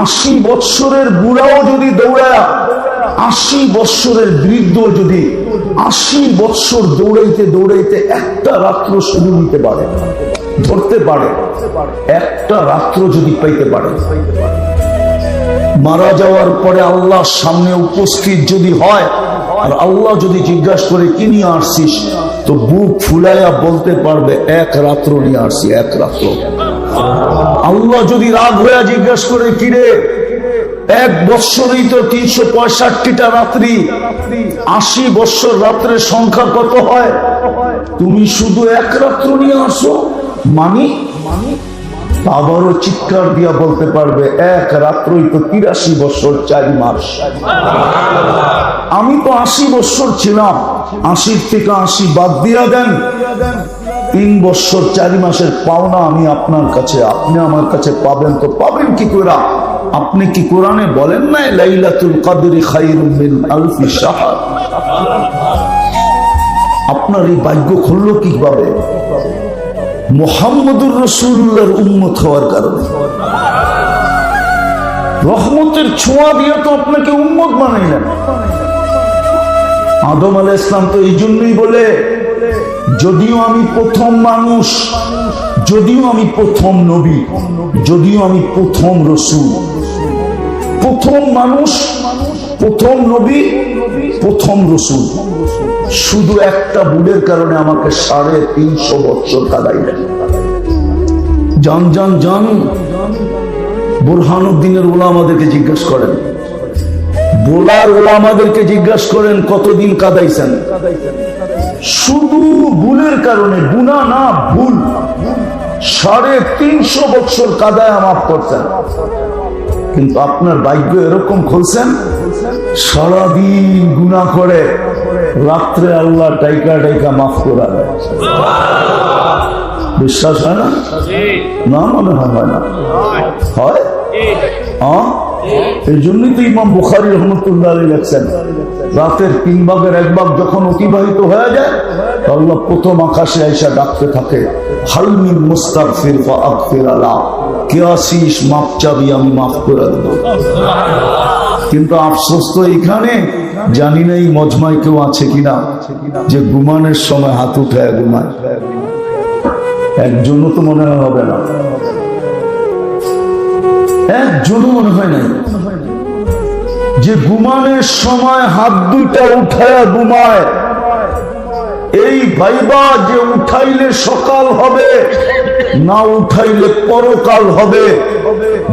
80 বৎসরের বুড়াও যদি দৌড়ায়, 80 বৎসরের বৃদ্ধ যদি 80 বৎসর দৌড়াইতে দৌড়াইতে একটা রাত্র শুরু নিতে পারে, ধরতে পারে, একটা রাত্র যদি পাইতে পারে, মারা যাওয়ার পরে আল্লাহর সামনে উপস্থিত যদি হয়, আর আল্লাহ যদি জিজ্ঞাসা করে কি নিয়ে আসছিস, তো বুক ফুলাইয়া বলতে পারবে এক রাত্র নিয়ে আসছি, এক রাত্র। আল্লাহ যদি রাগ হইয়া জিজ্ঞাসা করে কিরে, 1 বৎসরই তো 365টা রাত্রি, 80 বৎসর রাত্রের সংখ্যা কত হয়? তুমি শুধু এক রাত্র নিয়ে আসো, মানি আবারও চিৎকার দিয়া বলতে পারবে এক রাত্রই তো 83 বৎসর 4 মাস। আমি তো 80 বৎসর ছিলাম, 80 থেকে 80 বাদ দিয়া দেন, 3 বৎসর 4 মাসের পাওনা আমি আপনার কাছে, আপনি আমার কাছে পাবেন। তো পাবেন কি করে? আপনি কি কোরআনে বলেন না লাইলাতুল কদরি খায়রুম মিন আলফি শাহর? আপনার এই ভাগ্য খুললো কিভাবে? মুহাম্মদুর রাসূলুল্লাহর উম্মত হওয়ার কারণে। রহমতের ছোঁয়া দিয়ে তো আপনাকে উম্মত বানাইলেন। আদম আলাইহিস সালাম তো এই জন্যই বলে, যদিও আমি প্রথম মানুষ, যদিও আমি প্রথম নবী, যদিও আমি প্রথম রসূল, প্রথম মানুষ, প্রথম নবী, প্রথম রসূল, শুধু একটা ভুলের কারণে আমাকে 350 বছর কাঁদাইলেন। জান জান জান, বুরহানুদ্দিনের ওলামাদেরকে জিজ্ঞাসা করেন, বোলার ওলামাদেরকে জিজ্ঞাসা করেন কতদিন কাঁদাইছেন। শুধু ভুলের কারণে, গুনাহ না, ভুল, 350 বছর কাদায় মাফ করছেন। কিন্তু আপনার ভাগ্য এরকম খুলছেন, সারাদিন গুনাহ করে রাত্রে আল্লাহ টাইকা টাইকা মাফ করা দেয়। বিশ্বাস হয় না? না, মনে হয় না, হয়। এই জন্যই তো ইমাম বুখারী রহমতুল্লাহ আলাইহি লেখছেন, রাতের 3 ভাগের 1 ভাগ যখন অতিবাহিত হয়ে যায়, আল্লাহ প্রথম আকাশে আইসা ডাকতে থাকে, হাল মিন মুস্তাগফির ফাগফির আলা, কে আসিস মাফ চাবি, আমি মাফ করে দেব। কিন্তু আফসোস তো এখানে, জানি না এই মজমায় কেউ আছে কিনা যে ঘুমানোর সময় হাত উঠায় ঘুমায়। একজনও তো মনে হবে না, একজনও মনে হয় নাই যে ঘুমানোর সময় হাত দুইটা উঠায় ঘুমায়। এই ভাইবা যে উঠাইলে সকাল হবে, না উঠাইলে পরকাল হবে,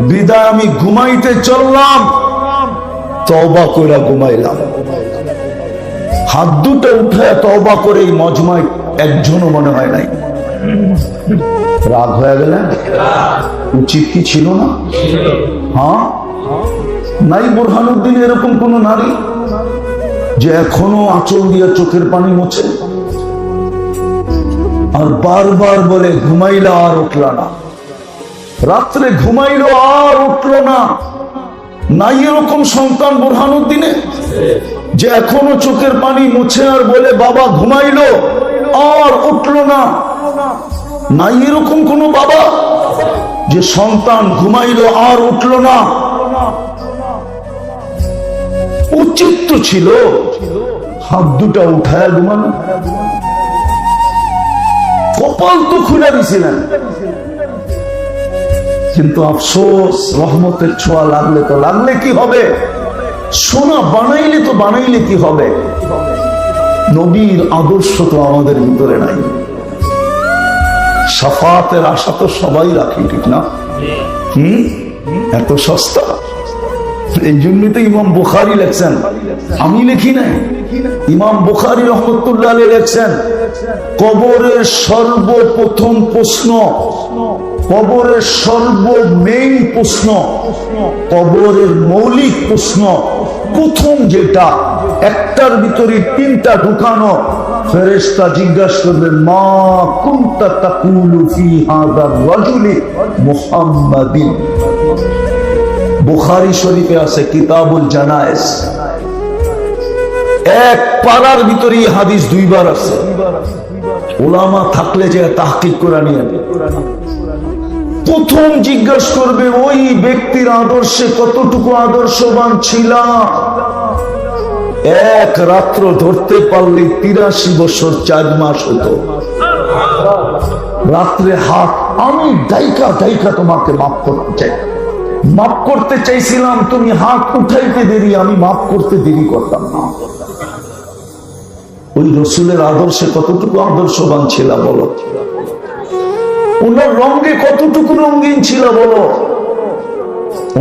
বিদায় আমি ঘুমাইতে চললাম, তওবা করে ঘুমাইলাম। হাত দুটো উঠায় তওবা করে এই মজমায় একজনও মনে হয় নাই। রাগ হয়ে গেলেন? উচিত কি ছিল না? হ্যাঁ, নাই বুরহানুদ্দিন এরকম কোন নারী যে এখনো আঁচল দিয়ে চোখের পানি মোছে আর বারবার বলে ঘুমাইলা আর উঠলা না, রাত্রে ঘুমাইলো আর উঠলো না? নাই এরকম সন্তান বুরহানুদ্দিনে যে এখনো চোখের পানি মুছে আর বলে বাবা ঘুমাইলো আর উঠলো না? নাই এরকম কোন বাবা যে সন্তান ঘুমাইলো আর উঠলো না? উচিত তো ছিল হাত দুটা উঠায় ঘুমানো। কপাল তো খুলে দিছিলেন, কিন্তু আফসোস, রহমতের ছোঁয়া লাগলে তো লাগলে কি হবে, সোনা বানাইলে তো বানাইলে কি হবে, নবীর আদর্শ তো আমাদের ভিতরে নাই। শাফাতের আশা তো সবাই রাখি, ঠিক না? এত সস্তা। এই জন্যই তো ইমাম বুখারী লেখছেন, আমি লিখি নাই, ইমাম বুখারী রহমতুল্লাহ আলাইহি লেখছেন, কবরের সর্বপ্রথম প্রশ্ন, কবরের মেইন প্রশ্ন, কবরের মৌলিক প্রশ্ন, প্রথম যেটা, একটার ভিতরে 3টা ঢুকানো, ফেরেশতা জিজ্ঞাসা করবে, মা কুনতা তাকুলু ফি হাযার রাজুলি মুহাম্মাদিন। বুখারী শরীফে আছে কিতাবুল জানায়েজ, এক পারার ভিতরে হাদিস 2 বার আছে। উলামা থাকলে যে তাহকিক করে নিয়ে প্রথম জিজ্ঞাসা করবে ওই ব্যক্তির আদর্শে কতটুকু আদর্শবান ছিলাম। এক রাত্র ধরতে পারলে 83 বছর 4 মাস হতো। রাত্রে হাত, আমি দায়িকা দায়িকা তোমাকে মাফ করতে চাই, মাফ করতে চাইছিলাম, তুমি হাত উঠাইতে দেরি, আমি মাফ করতে দেরি করতাম না। ওই রসুলের আদর্শে কতটুকু আদর্শবান ছিল বলো, ওনার রঙে কতটুকু রঙিন ছিল বলো,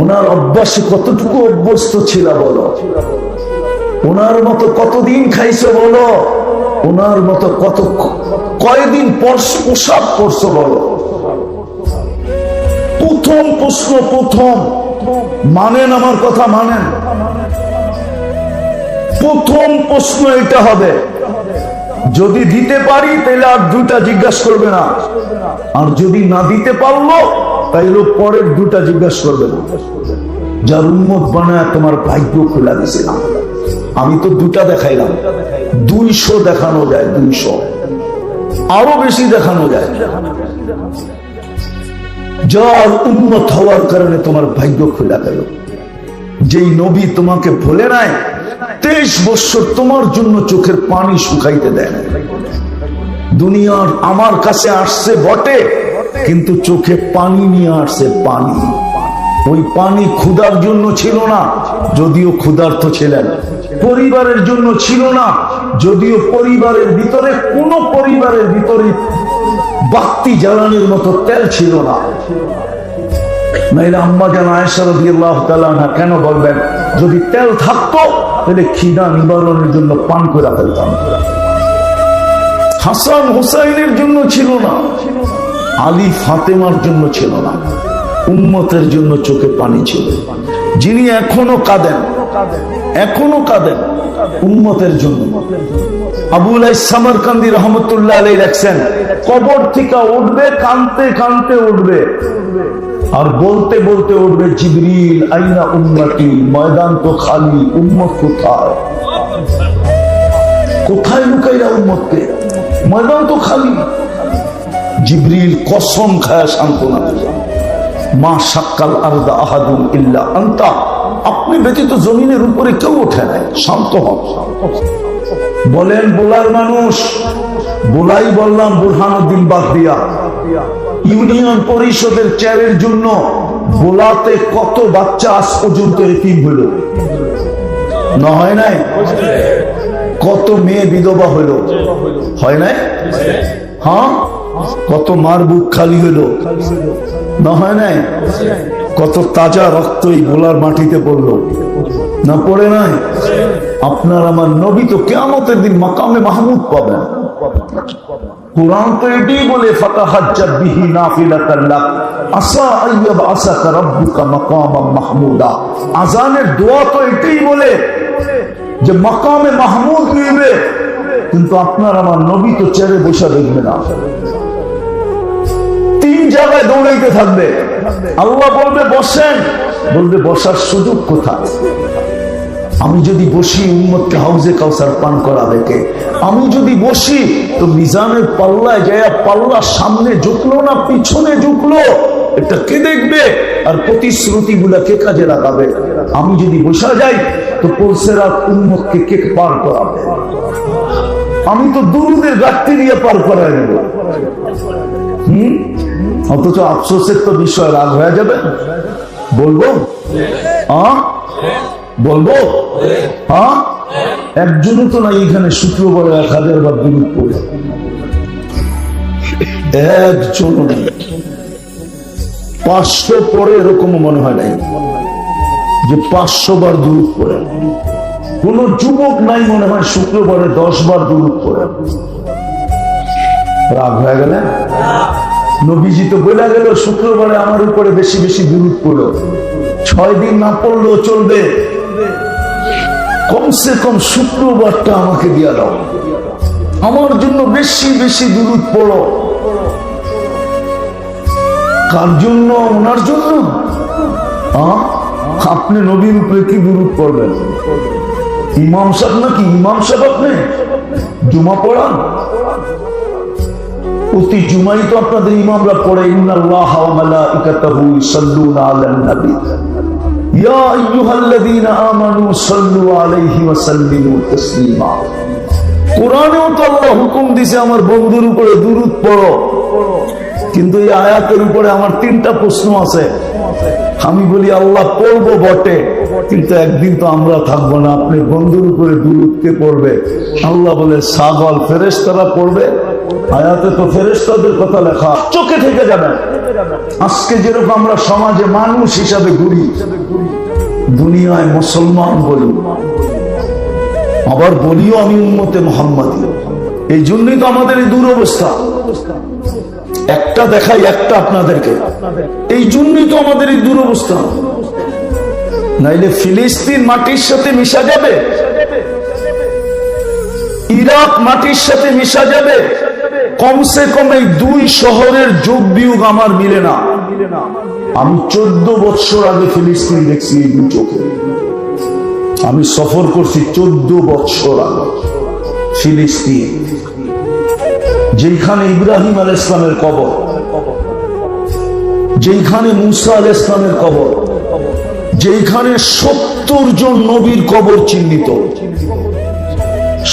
ওনার অভ্যাসে কতটুকু অভ্যস্ত ছিল বলো, ওনার মতো কতদিন খাইছো বলো, ওনার মতো কত কয়দিন পোশাক পরছো বলো। প্রথম প্রশ্ন, প্রথম মানেন, আমার কথা মানেন, প্রথম প্রশ্ন এটা হবে। যদি দিতে পারি তাহলে আর 2টা জিজ্ঞাসা করবে না, আর যদি না দিতে পারলো তাইলে পরের 2টা জিজ্ঞাসা করবে না। যার উম্মত বানায় তোমার ভাগ্য খোলা দিয়েছিলাম, আমি তো 2টা দেখাইলাম, 200 দেখানো যায়, 200 আরো বেশি দেখানো যায়। যার উম্মত হওয়ার কারণে তোমার ভাগ্য খোলা গেল। যেই নবী তোমাকে ভুলে নাই, 23 বছর তোমার জন্য চোখের পানি শুকাইতে দেয় না। দুনিয়ার আমার কাছে আসছে বটে, কিন্তু চোখে পানি নিয়ে আসছে, পানি। ওই পানি ক্ষুধার জন্য ছিল না, যদিও ক্ষুধার্ত ছিলেন। পরিবারের জন্য ছিল না, যদিও পরিবারের ভিতরে কোন পরিবারের ভিতরে বাতি জ্বালানোর মতো তেল ছিল না। নাইলে আম্মা জান আয়েশা রাদিয়াল্লাহু তাআলা আনহা কেন বলবেন, যদি তেল থাকতো তাহলে খিদা নিবারণের জন্য পান করে ফেলতাম। হাসান হুসাইনের জন্য ছিল না, আলী ফাতেমার জন্য ছিল না, উম্মতের জন্য চোখে পানি ছিল। যিনি এখনো কাঁদেন, এখনো কাঁদেন উম্মতের জন্য। আবুল সামারকান্দি রহমতুল্লাহ আলাইহি লেখছেন, কবর থেকে উঠবে, কাঁদতে কাঁদতে উঠবে, আর বলতে বলতে উঠবে, জিবরিল আইনা উম্মতি, ময়দান তো খালি, উম্মত কোথায়? কোথায় লুকাইলা উম্মতকে? ময়দান তো খালি। জিবরিল কসম খায় সান্ত্বনা দিলেন, মা শাক্কাল আরদা আহাদুন ইল্লা আনতা, আপনি ব্যতীত জমিনের উপরে কেউ ওঠে নাই, শান্ত হন। বলেন বোলার মানুষ, বোলাই বললাম বুরহানুদ্দিন বাগদিয়া, ইউনিয়ন পরিষদের চেয়ারের জন্য বোলাতে কত বাচ্চা আজ পর্যন্ত এতিম হইল না? হয় নাই? কত মেয়ে বিধবা হইল, হয় নাই? হ্যাঁ, কত মার বুক খালি হইল না? হয় নাই? কত তাজা রক্ত এই বোলার মাটিতে পড়লো না? পড়ে নাই? আপনার আমার নবী তো কিয়ামতের দিন মাকামে মাহমুদ পাবেন। কুরআন তো এটাই বলে, ফাতাহাজ্জাত বিহি নাফিলাতান লাক আসা আইয়াবআসাকা রাব্বুকা মাকামান মাহমুদা। আযানের দোয়া তো এটাই বলে যে মাকামে মাহমুদ নিবে, কিন্তু আপনার আমার নবী তো চেয়ারে বসে দেখবে না, 3 জায়গায় দৌড়াইতে থাকবে। আল্লাহ বলবে বসেন, বলবে বসার সুযোগ কোথায়? আমি যদি বসি উম্মতকে হাউজে কাউসার পান করাবে কে? আমি যদি বসি তো মিজানের পাল্লায় যায়, পাল্লা সামনে ঝুঁকলো না পিছনে ঝুঁকলো, এটা কে দেখবে? আর প্রতিশ্রুতি গুলা কে কাজে লাগাবে? আমি যদি বসা যাই তো পলসেরা উম্মতকে কে পার করাবে? আমি তো দুরুদের ঘাটতি দিয়ে পার করাই দেব। অথচ আফসোসের তো বিষয়, রাগ হয়ে যাবে। বলবো বলবো হ্যাঁ, একজনও তো নাই এখানে শুক্রবারে 1000 বার দুরূদ পড়ে, একজনও নেই। 500 পরে এরকম মনে হয় নাই যে 500 বার দুরূদ পড়ে। কোন যুবক নাই মনে হয় শুক্রবারে 10 বার দুরূদ পড়ে। রাগ হয়ে গেলে? নবীজি তো বলে গেল শুক্রবারে আমার উপরে বেশি বেশি দুরূদ পড়ো, 6 দিন না পড়লেও চলবে, কমসে কম শুক্রবারটা আমাকে দিয়া দাও, আমার জন্য বেশি বেশি দুরূদ পড়ো। কার জন্য? ওনার জন্য। আপনি নবীর উপরে কি দুরূদ পড়বেন? ইমাম সাহেব নাকি? ইমাম সাহেব আপনি জুমা পড়ান? প্রতি জুমাই তো আপনাদের ইমামরা পড়ে, ইন্নাল্লাহা ওয়া মালাইকাতাহু ইউসাল্লুনা আলান নবী ইয়া আইয়ুহাল্লাযীনা আমানু সাল্লু আলাইহি ওয়া সাল্লিমু তাসলিমা। কোরআনেও তো আল্লাহ হুকুম দিয়েছে আমার বন্ধুর উপরে দুরূদ পড়ো, কিন্তু এই আয়াতের উপরে আমার 3টা প্রশ্ন আছে। আমি বলি আল্লাহ পড়বো বটে, কিন্তু একদিন তো আমরা থাকবো না, আপনি বন্ধুর উপরে দুরূদ কে পড়বে? আল্লাহ বলে ছাগল ফেরেশতারা পড়বে। আয়াতে তো ফেরেশতাদের কথা লেখা, চোখে থেকে যাবে। আজকে যেরকম আমরা সমাজে মানুষ হিসাবে ঘুরি, দুনিয়ায় মুসলমান বলি, আবার বলিও আমি উম্মতে মুহাম্মাদী। এই জন্যই তো আমাদের এই দুরবস্থা। একটা দেখাই একটা আপনাদেরকে, এই জন্যই তো আমাদের এই দুরবস্থা। নাইলে ফিলিস্তিন মাটির সাথে মিশা যাবে, ইরাক মাটির সাথে মিশা যাবে, কমসে কম এই 2 শহরের যোগ বিয়োগ আমার মিলে না। আমি 14 বছর আগে ফিলিস্তিন দেখছি এই 2 চোখে। আমি সফর করছি 14 বছর আগে ফিলিস্তিন, যেখানে ইব্রাহিম আলাইহিস সালামের কবর, যেখানে মুসা আলাইহিস সালামের কবর, যেখানে 70 জন নবীর কবর চিহ্নিত,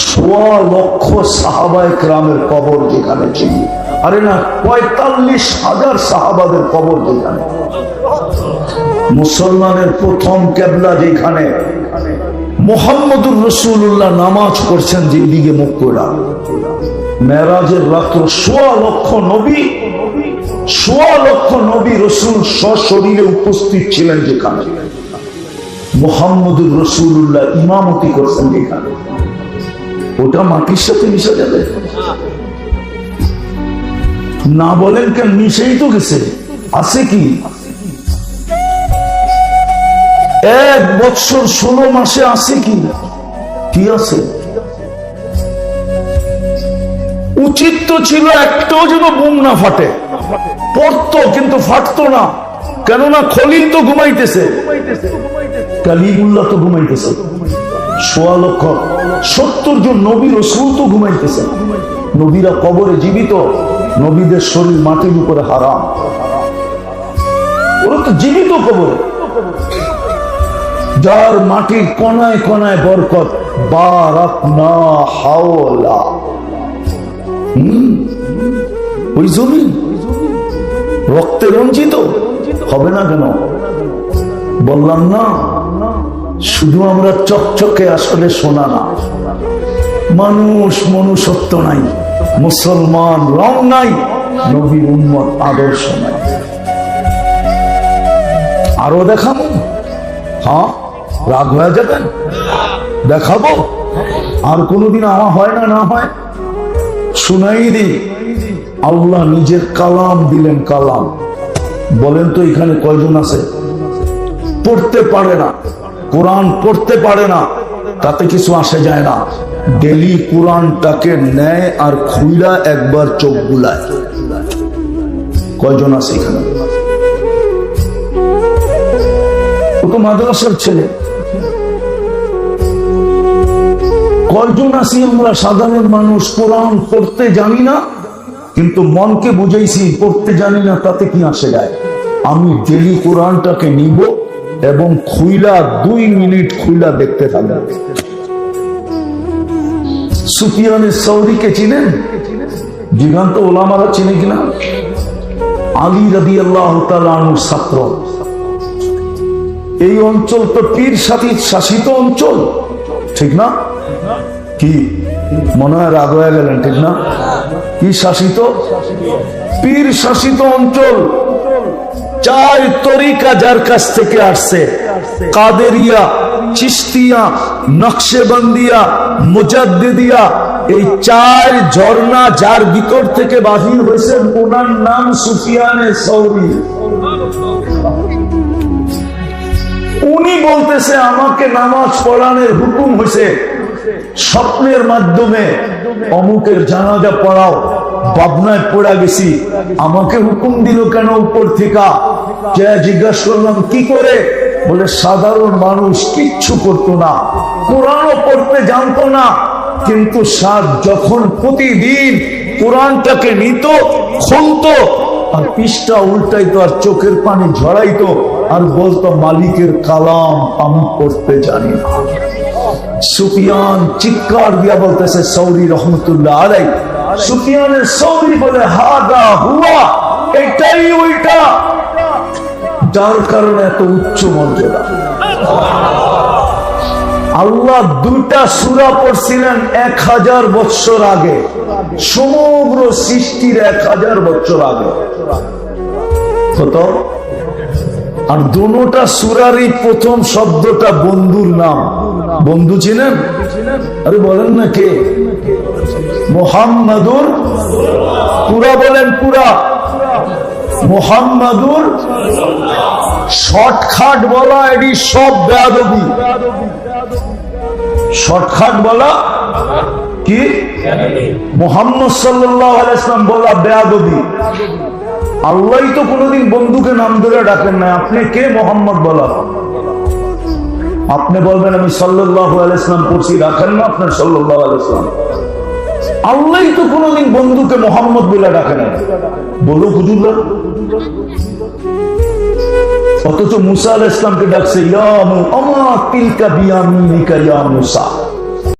1,00,000 সাহাবায়ে কেরামের কবর যেখানে চিহ্নিত, আরে না 45,000 সাহাবাদের কবর যেখানে, মুসলমানের প্রথম কেবলা যেখানে, মুহাম্মদুর রাসূলুল্লাহ নামাজ পড়ছেন যেদিকে মুখ করে, মেরাজের রাত্র 1,00,000 নবী, 1,00,000 নবী রাসূল সশরীরে উপস্থিত ছিলেন যেখানে, মুহাম্মদুর রাসূলুল্লাহ ইমামতি করছেন যেখানে, ওটা মাটির সাথে মিশে যাবে না? বলেন কেন? মিশেই তো গেছে। আছে কি? 1 বছর 16 মাসে আছে কি? কি আছে? উচিত তো ছিল একটাও যেন বুম না ফাটে, পড়তো কিন্তু ফাটতো না, কেননা খলিল তো ঘুমাইতেছে, কালিমুল্লাহ তো ঘুমাইতেছে, 1,70 জন নবী রাসূল তো ঘুমাইতেছে, নবীরা কবরে জীবিত, নবীদের শরীর মাটির উপরে হারাম, ওরা তো জীবিত কবরে, যার মাটির কোনায় কোনায় বরকত, বারাকনা হাওলা, ওই জমিন রক্তে রঞ্জিত হবে না কেন? বললাম না, শুধু আমরা চকচকে আসলে সোনা না, মানুষ মনুষ্যত্ব নাই, মুসলমান রং নাই, নবীর উম্মত আদর্শ নাই। আরো দেখাবো? হ্যাঁ, রাগ হয়ে যাবেন? দেখাবো? আর কোনোদিন আমার হয় না, না হয় শুনাই দিই। আল্লাহ নিজের কালাম দিলেন, কালাম। বলেন তো এখানে কয়জন আছে পড়তে পারে না, কোরআন পড়তে পারে না? তাতে কিছু আসে যায় না, ডেলি কোরআনটাকে নেয় আর খুইলা একবার চোখ বুলায়। কয়জন আছে এখানে? ও তো মাদ্রাসার ছেলে। কয়জন আছি আমরা সাধারণ মানুষ, কোরআন পড়তে জানি না, কিন্তু মনকে বুঝাইছি পড়তে জানি না, তাতে কি আসে যায়? আমি ডেলি কোরআনটাকে নিব এবং খুইলা 2 মিনিট খুইলা দেখতে থাকবো। সুফিয়ানে সৌরিকে চিনেন? দিগান্ত ওলামারা চিনে কিনা? আলী রাদিয়াল্লাহু তাআলা আনহুর ছাত্র। এই অঞ্চল তো পীর শাসিত অঞ্চল, ঠিক না? কি মনে হয় রাগ হয়ে গেলেন? ঠিক না? কি শাসিত? পীর শাসিত অঞ্চল। 4 তরিকা যার কাছ থেকে আসছে, কাদেরিয়া, চিশতিয়া, নকশবন্দিয়া, মুজাদ্দিদিয়া, এই 4 ঝর্ণা যার ভিতর থেকে বাহির হয়েছে, ওনার নাম সুফিয়ানে সৌরি। উনি বলতেছে আমাকে নামাজ পড়ানোর হুকুম হয়েছে, স্বপ্নের মাধ্যমে অমুকের জানাজা পড়াও, বাবনায় পড়া গেছি, আমাকে হুকুম দিল কেন উপর থেকে? জিজ্ঞাসা করলাম কি করে? বলে সাধারণ মানুষ কিচ্ছু করতো না, কোরআনও পড়তে জানতো না, কিন্তু যখন প্রতিদিন কোরআনটাকে নিত, খুলতো আর পৃষ্ঠা উল্টাইতো আর চোখের পানি ঝরাইতো আর বলতো মালিকের কালাম আমি পড়তে জানি না। সুফিয়ান চিৎকার দিয়া বলতেছে সৌরি রহমতুল্লাহ আলাইহি, সুফিয়ানের সৌরি বলে হাদা হুয়া, এটাই ওইটা, যার কারণে এত উচ্চ মর্যাদা। আল্লাহ 2টা সূরা পড়ছিলেন 1000 বছর আগে, সমগ্র সৃষ্টির 1000 বছর আগে। কত? আর দুটোটা সূরারই প্রথম শব্দটা বন্ধুর নাম। বন্ধু চিনেন? আরে বলেন না কে? মুহাম্মাদুর, পুরা বলেন, পুরা মুহাম্মাদুর। শর্টকাট বলা এটি সব বেয়াদবি। শর্টকাট বলা কি? মুহাম্মদ সাল্লাল্লাহু আলাইহি ওয়াসাল্লাম বলা বেয়াদবি। আল্লাহই তো কোনোদিন বন্ধুকে নাম ধরে ডাকেন না, আপনি কে মোহাম্মদ বলা? আপনি বলবেন আমি সাল্লাল্লাহু আলাইহি ওয়াসাল্লাম পড়ছি, রাখেন না আপনার সাল্লাল্লাহু আলাইহি ওয়াসাল্লাম। আল্লাহই তো কোনোদিন বন্ধুকে মোহাম্মদ বলে ডাকেন না, বলো হুজুররা। অথচ মুসা আলাইহিস সালামকে ডাকছে ইয়া আমা তিলকা বিয়ামিনিকা ইয়া মুসা।